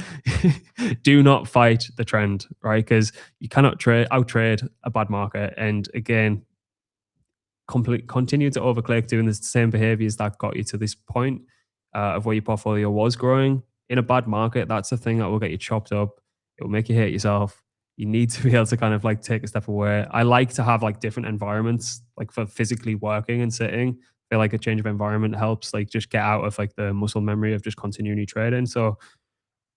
Do not fight the trend, right? Because you cannot outtrade a bad market. And again, continue to overclick, doing the same behaviors that got you to this point of where your portfolio was growing. In a bad market, that's the thing that will get you chopped up. It will make you hate yourself. You need to be able to kind of like take a step away. I like to have like different environments, like for physically working and sitting. I feel like a change of environment helps like just get out of like the muscle memory of just continually trading. So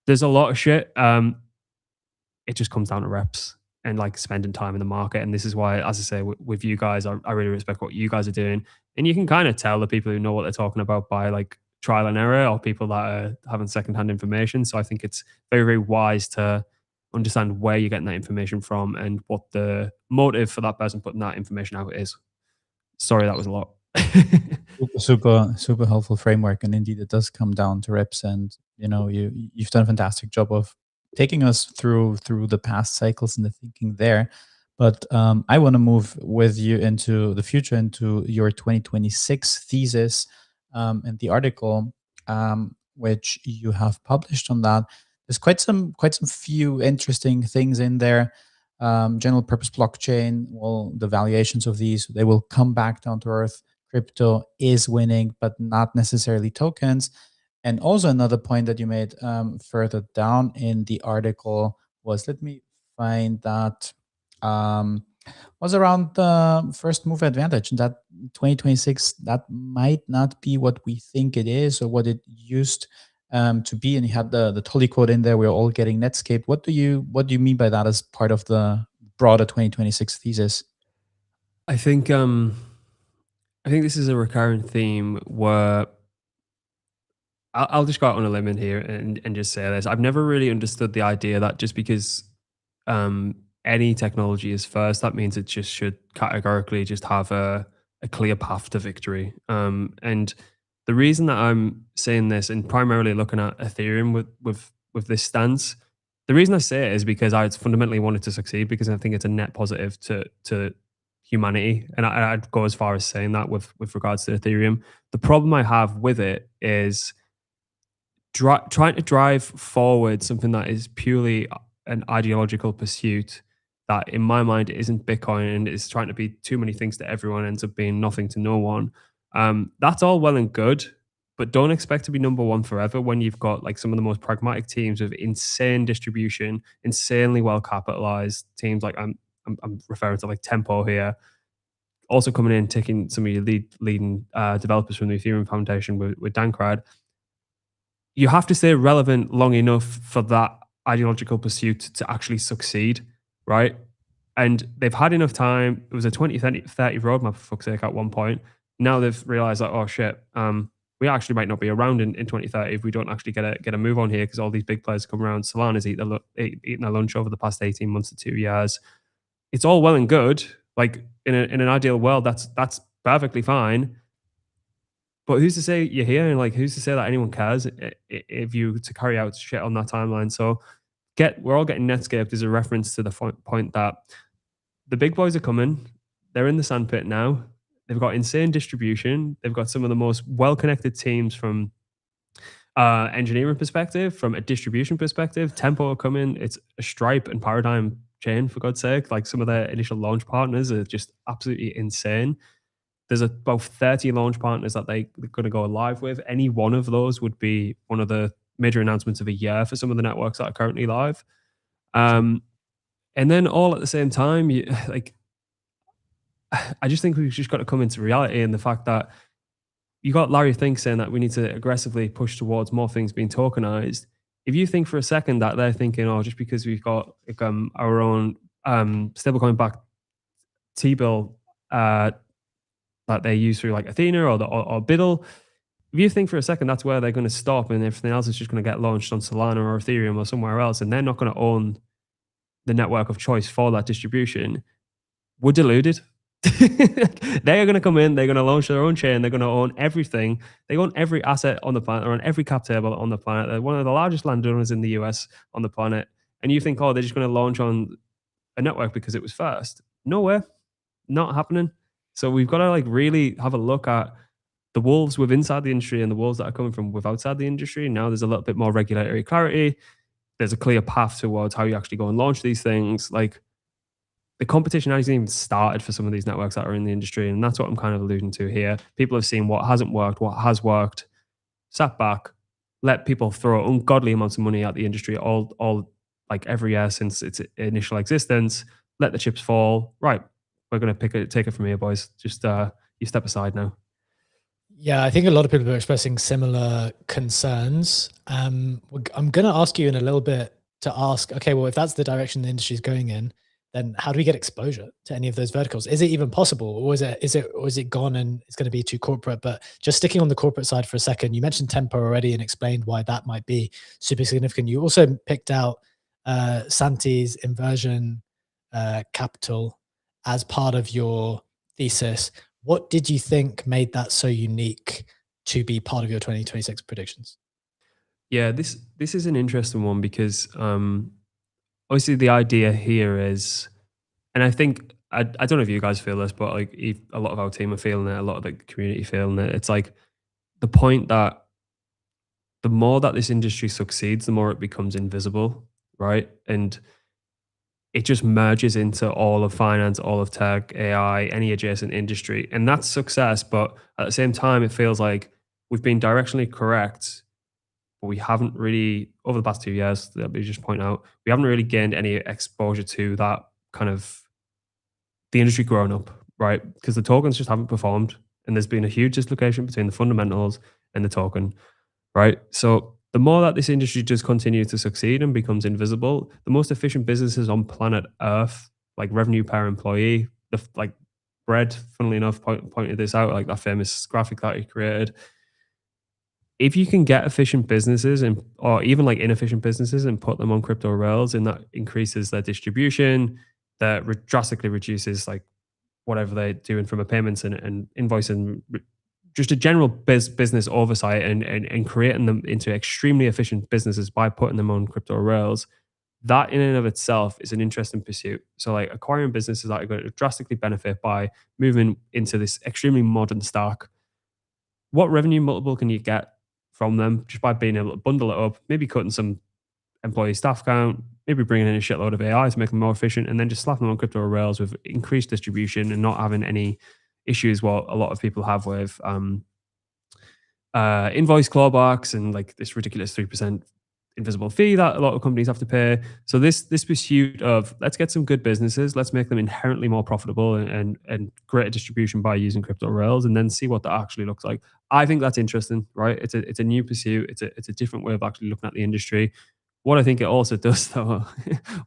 there's a lot of shit. It just comes down to reps and like spending time in the market. And this is why, as I say, with you guys, I really respect what you guys are doing. And you can kind of tell the people who know what they're talking about by like trial and error, or people that are having secondhand information. So I think it's very, very wise to understand where you're getting that information from and what the motive for that person putting that information out is. Sorry, that was a lot. super helpful framework. And indeed, it does come down to reps. And, you know, you've done a fantastic job of taking us through the past cycles and the thinking there. But I want to move with you into the future, into your 2026 thesis and the article which you have published on that. there's quite some few interesting things in there. General purpose blockchain, well, the valuations of these, they will come back down to earth. Crypto is winning, but not necessarily tokens. And also another point that you made further down in the article was, let me find that, was around the first move advantage. And that 2026, that might not be what we think it is or what it used to be. And you had the Tully quote in there, we're all getting Netscaped. What do you mean by that as part of the broader 2026 thesis? I think this is a recurring theme where I'll just go out on a limb in here and just say this. I've never really understood the idea that just because any technology is first, that means it just should categorically just have a clear path to victory. And the reason that I'm saying this and primarily looking at Ethereum with this stance, the reason I say it is because I fundamentally want it to succeed, because I think it's a net positive to humanity. And I'd go as far as saying that with regards to Ethereum. The problem I have with it is trying to drive forward something that is purely an ideological pursuit that in my mind isn't Bitcoin and is trying to be too many things to everyone, ends up being nothing to no one. That's all well and good, but don't expect to be number one forever when you've got like some of the most pragmatic teams with insane distribution, insanely well capitalized teams. Like I'm referring to like Tempo here, also coming in, taking some of your leading developers from the Ethereum Foundation with Dankrad. You have to stay relevant long enough for that ideological pursuit to actually succeed, right? And they've had enough time. It was a 2030 roadmap, for fuck's sake, at one point. Now they've realized that, oh shit, we actually might not be around in 2030 if we don't actually get a move on here, because all these big players come around. Solana's eaten their lunch over the past 18 months to 2 years. It's all well and good. Like in an ideal world, that's perfectly fine. But who's to say you're here, and like who's to say that anyone cares if you to carry out shit on that timeline? So we're all getting Netscaped is a reference to the point that the big boys are coming. They're in the sandpit now. They've got insane distribution. They've got some of the most well-connected teams from engineering perspective, from a distribution perspective. Tempo are coming. It's a Stripe and Paradigm chain, for God's sake. Like some of their initial launch partners are just absolutely insane. There's about 30 launch partners that they're going to go live with. Any one of those would be one of the major announcements of a year for some of the networks that are currently live. And then all at the same time, I just think we've just got to come into reality, and the fact that you got Larry Fink saying that we need to aggressively push towards more things being tokenized. If you think for a second that they're thinking, oh, just because we've got like, our own stablecoin backed T-bill that they use through like Athena or Biddle, if you think for a second that's where they're going to stop and everything else is just going to get launched on Solana or Ethereum or somewhere else, and they're not going to own the network of choice for that distribution, we're deluded. They are going to come in, they're going to launch their own chain, they're going to own everything. They own every asset on the planet, or on every cap table on the planet. They're one of the largest landowners in the US on the planet. And you think, oh, they're just going to launch on a network because it was first. Nowhere. Not happening. So we've got to like really have a look at the wolves with inside the industry and the wolves that are coming from with outside the industry. Now there's a little bit more regulatory clarity. There's a clear path towards how you actually go and launch these things. Like the competition hasn't even started for some of these networks that are in the industry. And that's what I'm kind of alluding to here. People have seen what hasn't worked, what has worked, sat back, let people throw ungodly amounts of money at the industry all like every year since its initial existence, let the chips fall. Right. We're going to take it from here, boys. Just you step aside now. Yeah, I think a lot of people are expressing similar concerns. I'm going to ask you in a little bit to ask, okay, well, if that's the direction the industry is going in, then how do we get exposure to any of those verticals? Is it even possible, or is it gone and it's going to be too corporate? But just sticking on the corporate side for a second, you mentioned Tempo already and explained why that might be super significant. You also picked out Santi's Inversion capital as part of your thesis. What did you think made that so unique to be part of your 2026 predictions? Yeah, this is an interesting one because obviously the idea here is, and I think I don't know if you guys feel this, but like a lot of our team are feeling it, a lot of the community feeling it. It's like the point that the more that this industry succeeds, the more it becomes invisible, right? And it just merges into all of finance, all of tech, AI, any adjacent industry. And that's success. But at the same time, it feels like we've been directionally correct, but we haven't really, over the past 2 years, let me just point out, we haven't really gained any exposure to that kind of the industry growing up, right? Because the tokens just haven't performed. And there's been a huge dislocation between the fundamentals and the token, right? So the more that this industry just continues to succeed and becomes invisible, the most efficient businesses on planet Earth, like revenue per employee, like Bread, funnily enough, pointed this out, like that famous graphic that he created. If you can get efficient businesses or even like inefficient businesses and put them on crypto rails, and that increases their distribution, that drastically reduces like whatever they're doing from a payments and invoicing, just a general business oversight and creating them into extremely efficient businesses by putting them on crypto rails, that in and of itself is an interesting pursuit. So like acquiring businesses that are going to drastically benefit by moving into this extremely modern stack. What revenue multiple can you get from them just by being able to bundle it up, maybe cutting some employee staff count, maybe bringing in a shitload of AI to make them more efficient, and then just slapping them on crypto rails with increased distribution and not having any issues what a lot of people have with invoice clawbacks and like this ridiculous 3% invisible fee that a lot of companies have to pay. So this pursuit of let's get some good businesses, let's make them inherently more profitable and greater distribution by using crypto rails, and then see what that actually looks like. I think that's interesting, right? It's a new pursuit. It's a different way of actually looking at the industry. What I think it also does, though,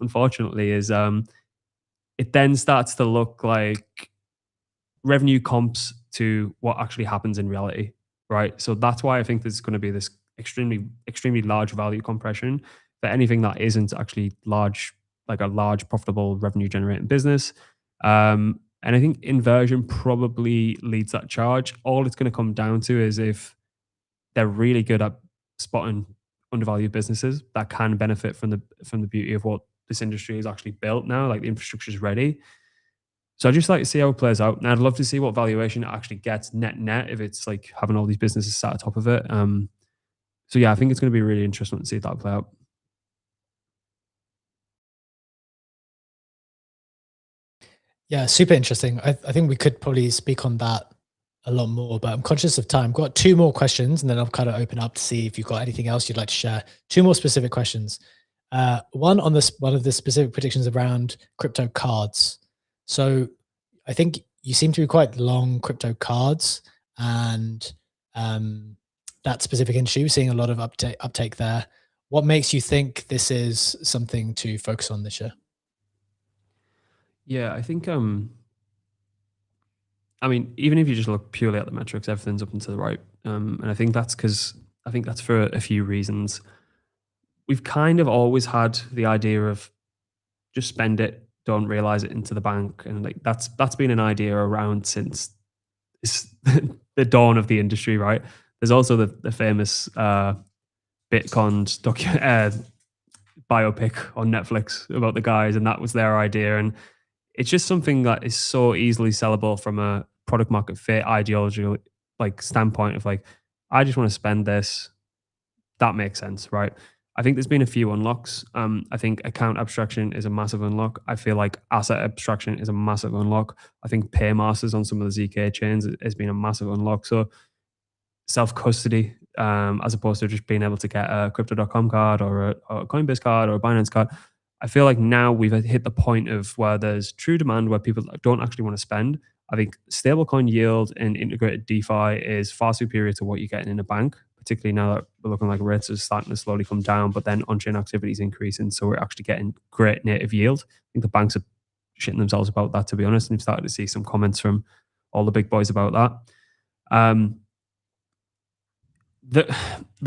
unfortunately, is it then starts to look like revenue comps to what actually happens in reality, right? So that's why I think there's going to be this extremely large value compression for anything that isn't actually large, like a large profitable revenue generating business. And I think Inversion probably leads that charge. All it's going to come down to is if they're really good at spotting undervalued businesses that can benefit from the beauty of what this industry is actually built now, like the infrastructure is ready. So I just like to see how it plays out. And I'd love to see what valuation it actually gets net if it's like having all these businesses sat on top of it. So yeah, I think it's going to be really interesting to see that play out. Yeah, super interesting. I think we could probably speak on that a lot more, but I'm conscious of time. Got 2 more questions, and then I'll kind of open up to see if you've got anything else you'd like to share. 2 more specific questions. One on one of the specific predictions around crypto cards. So I think you seem to be quite long crypto cards, and that specific industry, we're seeing a lot of uptake there. What makes you think this is something to focus on this year? Yeah, I think I mean, even if you just look purely at the metrics, everything's up and to the right. And I think that's for a few reasons. We've kind of always had the idea of just spend it, don't realize it into the bank. And like that's been an idea around since the dawn of the industry, right? There's also the famous Bitcoin biopic on Netflix about the guys, and that was their idea. And it's just something that is so easily sellable from a product market fit ideology like standpoint of like, I just want to spend this. That makes sense, right? I think there's been a few unlocks. I think account abstraction is a massive unlock. I feel like asset abstraction is a massive unlock. I think paymasters on some of the ZK chains has been a massive unlock. So self-custody, as opposed to just being able to get a crypto.com card or a Coinbase card or a Binance card. I feel like now we've hit the point of where there's true demand where people don't actually want to spend. I think stablecoin yield and integrated DeFi is far superior to what you're getting in a bank, particularly now that we're looking like rates are starting to slowly come down, but then on-chain activity is increasing. So we're actually getting great native yield. I think the banks are shitting themselves about that, to be honest. And we've started to see some comments from all the big boys about that. The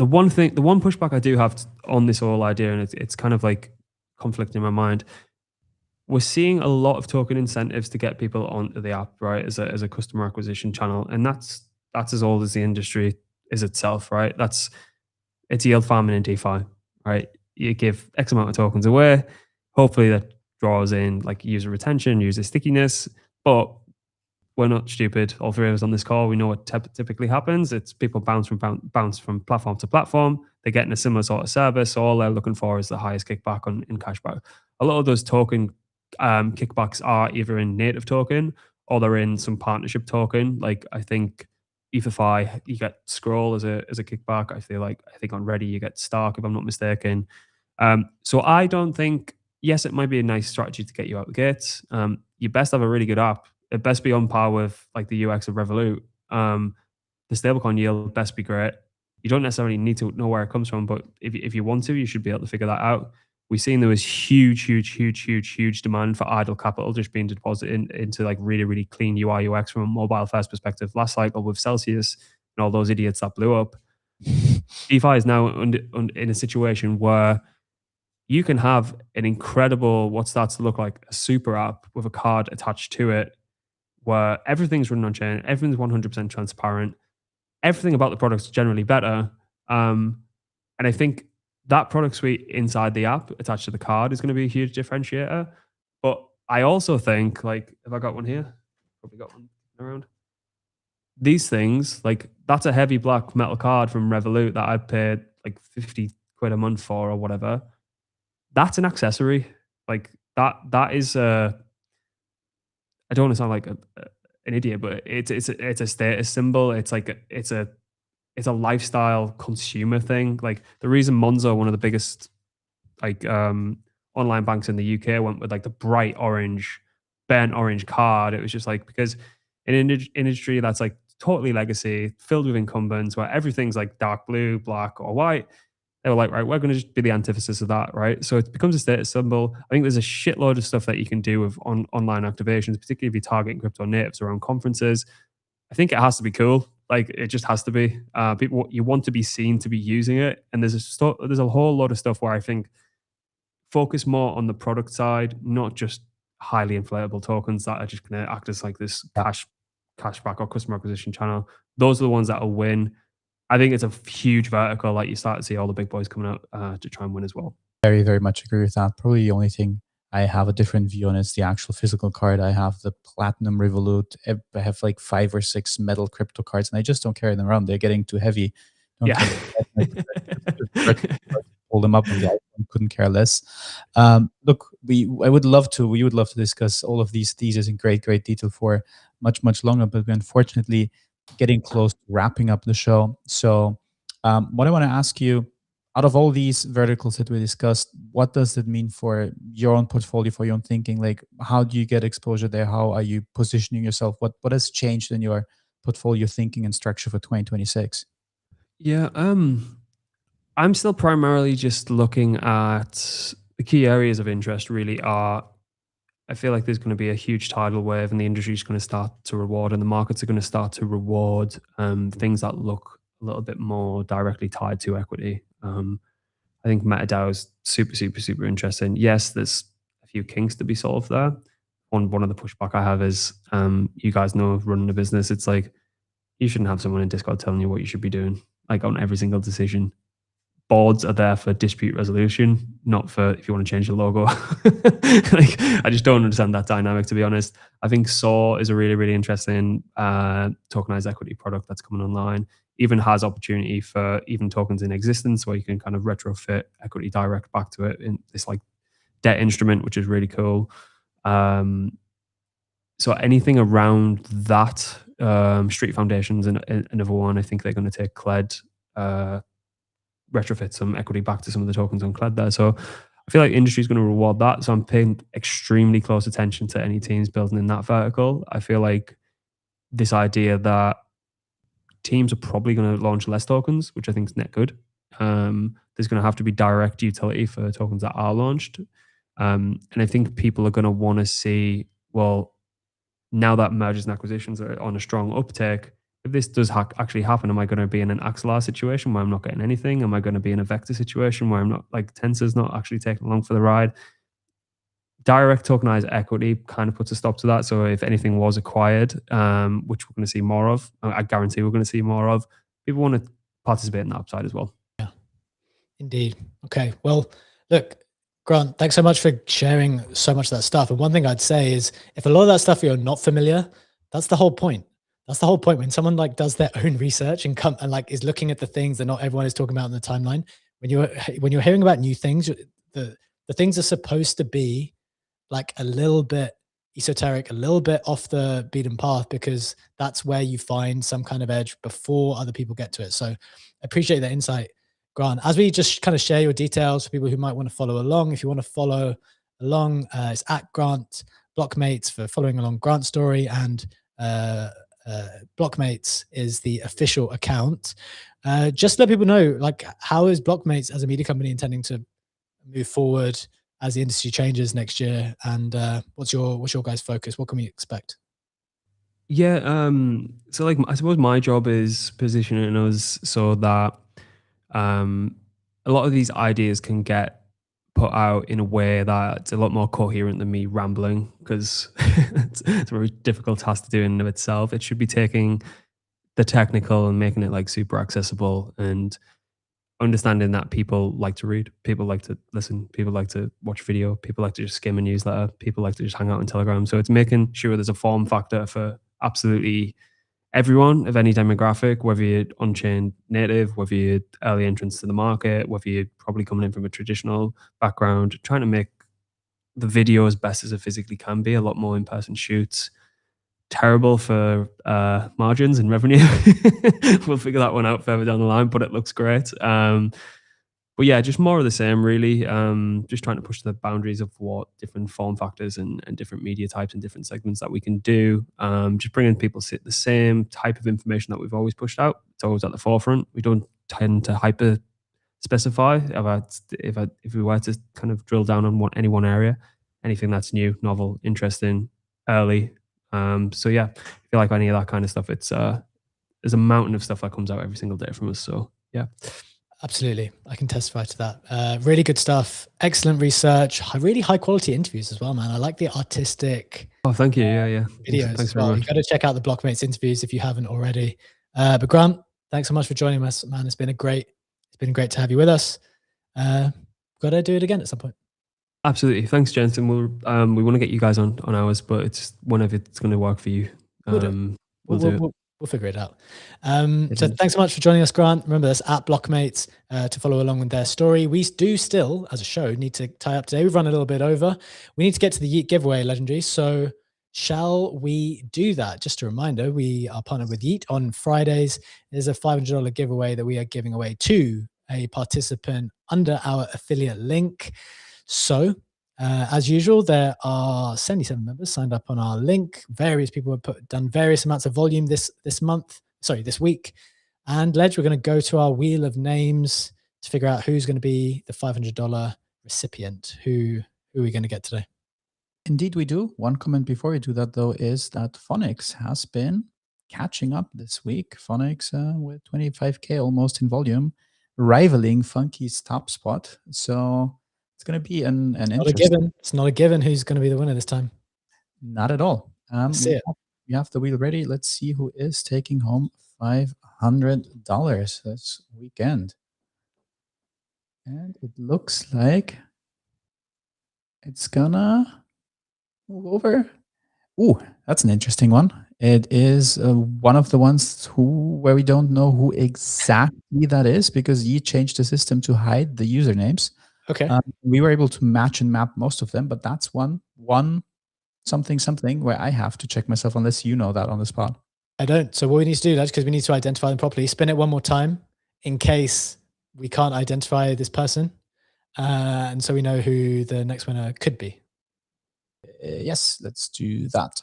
one pushback I do have on this whole idea, and it's kind of like conflict in my mind. We're seeing a lot of token incentives to get people onto the app, right, as a customer acquisition channel, and that's as old as the industry is itself, right? It's yield farming in DeFi, right? You give X amount of tokens away, hopefully that draws in like user retention, user stickiness, but we're not stupid. All 3 of us on this call, we know what typically happens. It's people bounce from platform to platform. They're getting a similar sort of service. So all they're looking for is the highest kickback in cashback. A lot of those token kickbacks are either in native token or they're in some partnership token. Like I think ETHify, you get Scroll as a kickback. I think on Ready you get Stark, if I'm not mistaken. So I don't think, yes, it might be a nice strategy to get you out the gates. You best have a really good app. It best be on par with like the UX of Revolut. The stablecoin yield best be great. You don't necessarily need to know where it comes from, but if you want to, you should be able to figure that out. We've seen there was huge demand for idle capital just being deposited into like really, really clean UI UX from a mobile first perspective. Last cycle with Celsius and all those idiots that blew up. DeFi is now in a situation where you can have an incredible, what starts to look like a super app with a card attached to it, where everything's running on chain, everything's 100% transparent, everything about the product's generally better. And I think that product suite inside the app attached to the card is going to be a huge differentiator. But I also think, like, have I got one here? Probably got one around. These things, like, that's a heavy black metal card from Revolut that I paid like 50 quid a month for or whatever. That's an accessory. Like, that is I don't want to sound like an idiot, but it's a status symbol. It's like it's a lifestyle consumer thing. Like the reason Monzo, one of the biggest like online banks in the UK, went with like the bright orange, burnt orange card. It was just like, because in an industry that's like totally legacy, filled with incumbents, where everything's like dark blue, black, or white, they were like, right, we're going to just be the antithesis of that, right? So it becomes a status symbol. I think there's a shitload of stuff that you can do with online activations, particularly if you're targeting crypto natives around conferences. I think it has to be cool. Like it just has to be. People, you want to be seen to be using it, and there's a whole lot of stuff where I think focus more on the product side, not just highly inflatable tokens that are just going to act as like this cashback or customer acquisition channel. Those are the ones that will win. I think it's a huge vertical. Like you start to see all the big boys coming out to try and win as well. Very, very much agree with that. Probably the only thing I have a different view on is the actual physical card. I have the Platinum Revolut. I have like 5 or 6 metal crypto cards, and I just don't carry them around. They're getting too heavy. Don't hold them up on the iPhone. Couldn't care less. Look, we would love to discuss all of these theses in great detail for much longer, but we're unfortunately getting close to wrapping up the show. So what I want to ask you, out of all these verticals that we discussed, what does it mean for your own portfolio, for your own thinking? Like, how do you get exposure there? How are you positioning yourself? What has changed in your portfolio thinking and structure for 2026? Yeah, I'm still primarily just looking at the key areas of interest. Really are, I feel like there's going to be a huge tidal wave, and the industry is going to start to reward, and the markets are going to start to reward things that look a little bit more directly tied to equity. I think MetaDAO is super interesting. Yes, there's a few kinks to be solved there. One of the pushback I have is, you guys know, running a business, it's like you shouldn't have someone in Discord telling you what you should be doing, like on every single decision. Boards are there for dispute resolution, not for if you want to change the logo. Like, I just don't understand that dynamic, to be honest. I think SAW is a really interesting tokenized equity product that's coming online. Even has opportunity for even tokens in existence where you can kind of retrofit equity direct back to it in this like debt instrument, which is really cool. So anything around that, Street Foundation's another one. I think they're going to take Claude, retrofit some equity back to some of the tokens on Claude there. So I feel like industry is going to reward that. So I'm paying extremely close attention to any teams building in that vertical. I feel like this idea that teams are probably going to launch less tokens, which I think is net good. There's going to have to be direct utility for tokens that are launched. And I think people are going to want to see, well, now that mergers and acquisitions are on a strong uptake, if this does actually happen, am I going to be in an Axelar situation where I'm not getting anything? Am I going to be in a Vector situation where I'm not, like, Tensor's not actually taking along for the ride? Direct tokenized equity kind of puts a stop to that. So if anything was acquired, which we're going to see more of, I guarantee we're going to see more of, people want to participate in that upside as well. Yeah, indeed. Okay. Well, look, Grant, thanks so much for sharing so much of that stuff. And one thing I'd say is, if a lot of that stuff you're not familiar, that's the whole point. That's the whole point. When someone like does their own research and come and like is looking at the things that not everyone is talking about in the timeline, when you're hearing about new things, the things are supposed to be like a little bit esoteric, a little bit off the beaten path, because that's where you find some kind of edge before other people get to it. So I appreciate that insight, Grant. As we just kind of share your details for people who might want to follow along, if you want to follow along, it's at Grant Blockmates for following along Grant's story, and Blockmates is the official account. Just let people know, like, how is Blockmates as a media company intending to move forward as the industry changes next year, and what's your guys' focus? What can we expect? Yeah, so like I suppose my job is positioning us so that a lot of these ideas can get put out in a way that's a lot more coherent than me rambling, because it's a very difficult task to do in and of itself. It should be taking the technical and making it like super accessible, and understanding that people like to read, people like to listen, people like to watch video, people like to just skim a newsletter, people like to just hang out on Telegram. So it's making sure there's a form factor for absolutely everyone of any demographic, whether you're on-chain native, whether you're early entrants to the market, whether you're probably coming in from a traditional background, trying to make the video as best as it physically can be. A lot more in-person shoots. Terrible for margins and revenue. We'll figure that one out further down the line, but it looks great. But yeah, just more of the same, really. Just trying to push the boundaries of what different form factors and different media types and different segments that we can do. Just bringing people the same type of information that we've always pushed out. It's always at the forefront. We don't tend to hyper specify about if we were to kind of drill down on any one area, anything that's new, novel, interesting, early. So yeah, if you like any of that kind of stuff, it's there's a mountain of stuff that comes out every single day from us. So yeah. Absolutely. I can testify to that. Really good stuff. Excellent research. Really high quality interviews as well, man. I like the artistic. Oh, thank you. Yeah. Videos. Thanks very much. You've got to check out the Blockmates interviews if you haven't already. But Grant, thanks so much for joining us, man. It's been great to have you with us. Got to do it again at some point. Absolutely. Thanks, Jensen. We want to get you guys on ours, but it's whenever it's going to work for you. We'll do it. We'll figure it out. So thanks so much for joining us, Grant. Remember, that's at Blockmates to follow along with their story. We do still, as a show, need to tie up today. We've run a little bit over. We need to get to the Yeet giveaway, Legendary. So shall we do that? Just a reminder, we are partnered with Yeet on Fridays. There's a $500 giveaway that we are giving away to a participant under our affiliate link. So as usual, there are 77 members signed up on our link. Various people have done various amounts of volume this week. And Ledge, we're going to go to our wheel of names to figure out who's going to be the $500 recipient. Who are we going to get today? Indeed, we do. One comment before we do that, though, is that Phonics has been catching up this week. Phonics with 25K almost in volume, rivaling Funky's top spot. So it's going to be an interesting. It's not a given who's going to be the winner this time. Not at all. We have the wheel ready. Let's see who is taking home $500 this weekend. And it looks like it's gonna move over. Ooh, that's an interesting one. It is one of the ones where we don't know who exactly that is, because Yeet changed the system to hide the usernames. Okay. We were able to match and map most of them, but that's one something where I have to check myself, unless you know that on the spot. I don't. So what we need to do, that's because we need to identify them properly. Spin it one more time in case we can't identify this person. And so we know who the next winner could be. Yes, let's do that.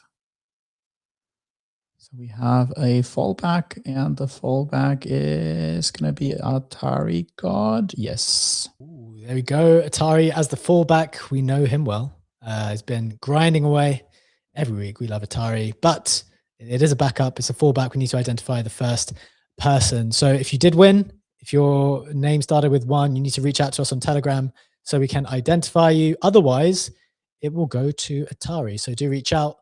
So we have a fallback, and the fallback is going to be Atari God. Yes. Ooh, there we go. Atari as the fallback. We know him well. He's been grinding away every week. We love Atari, but it is a backup. It's a fallback. We need to identify the first person. So if you did win, if your name started with 1, you need to reach out to us on Telegram so we can identify you. Otherwise, it will go to Atari. So do reach out,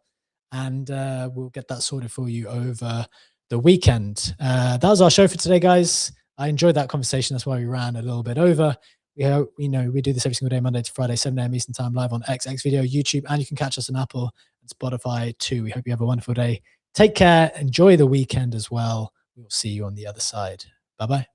and we'll get that sorted for you over the weekend. That was our show for today, guys. I enjoyed that conversation. That's why we ran a little bit over. We know we do this every single day, Monday to Friday, 7 a.m. Eastern Time, live on X Video, YouTube, and you can catch us on Apple and Spotify too. We hope you have a wonderful day. Take care. Enjoy the weekend as well. We'll see you on the other side. Bye-bye.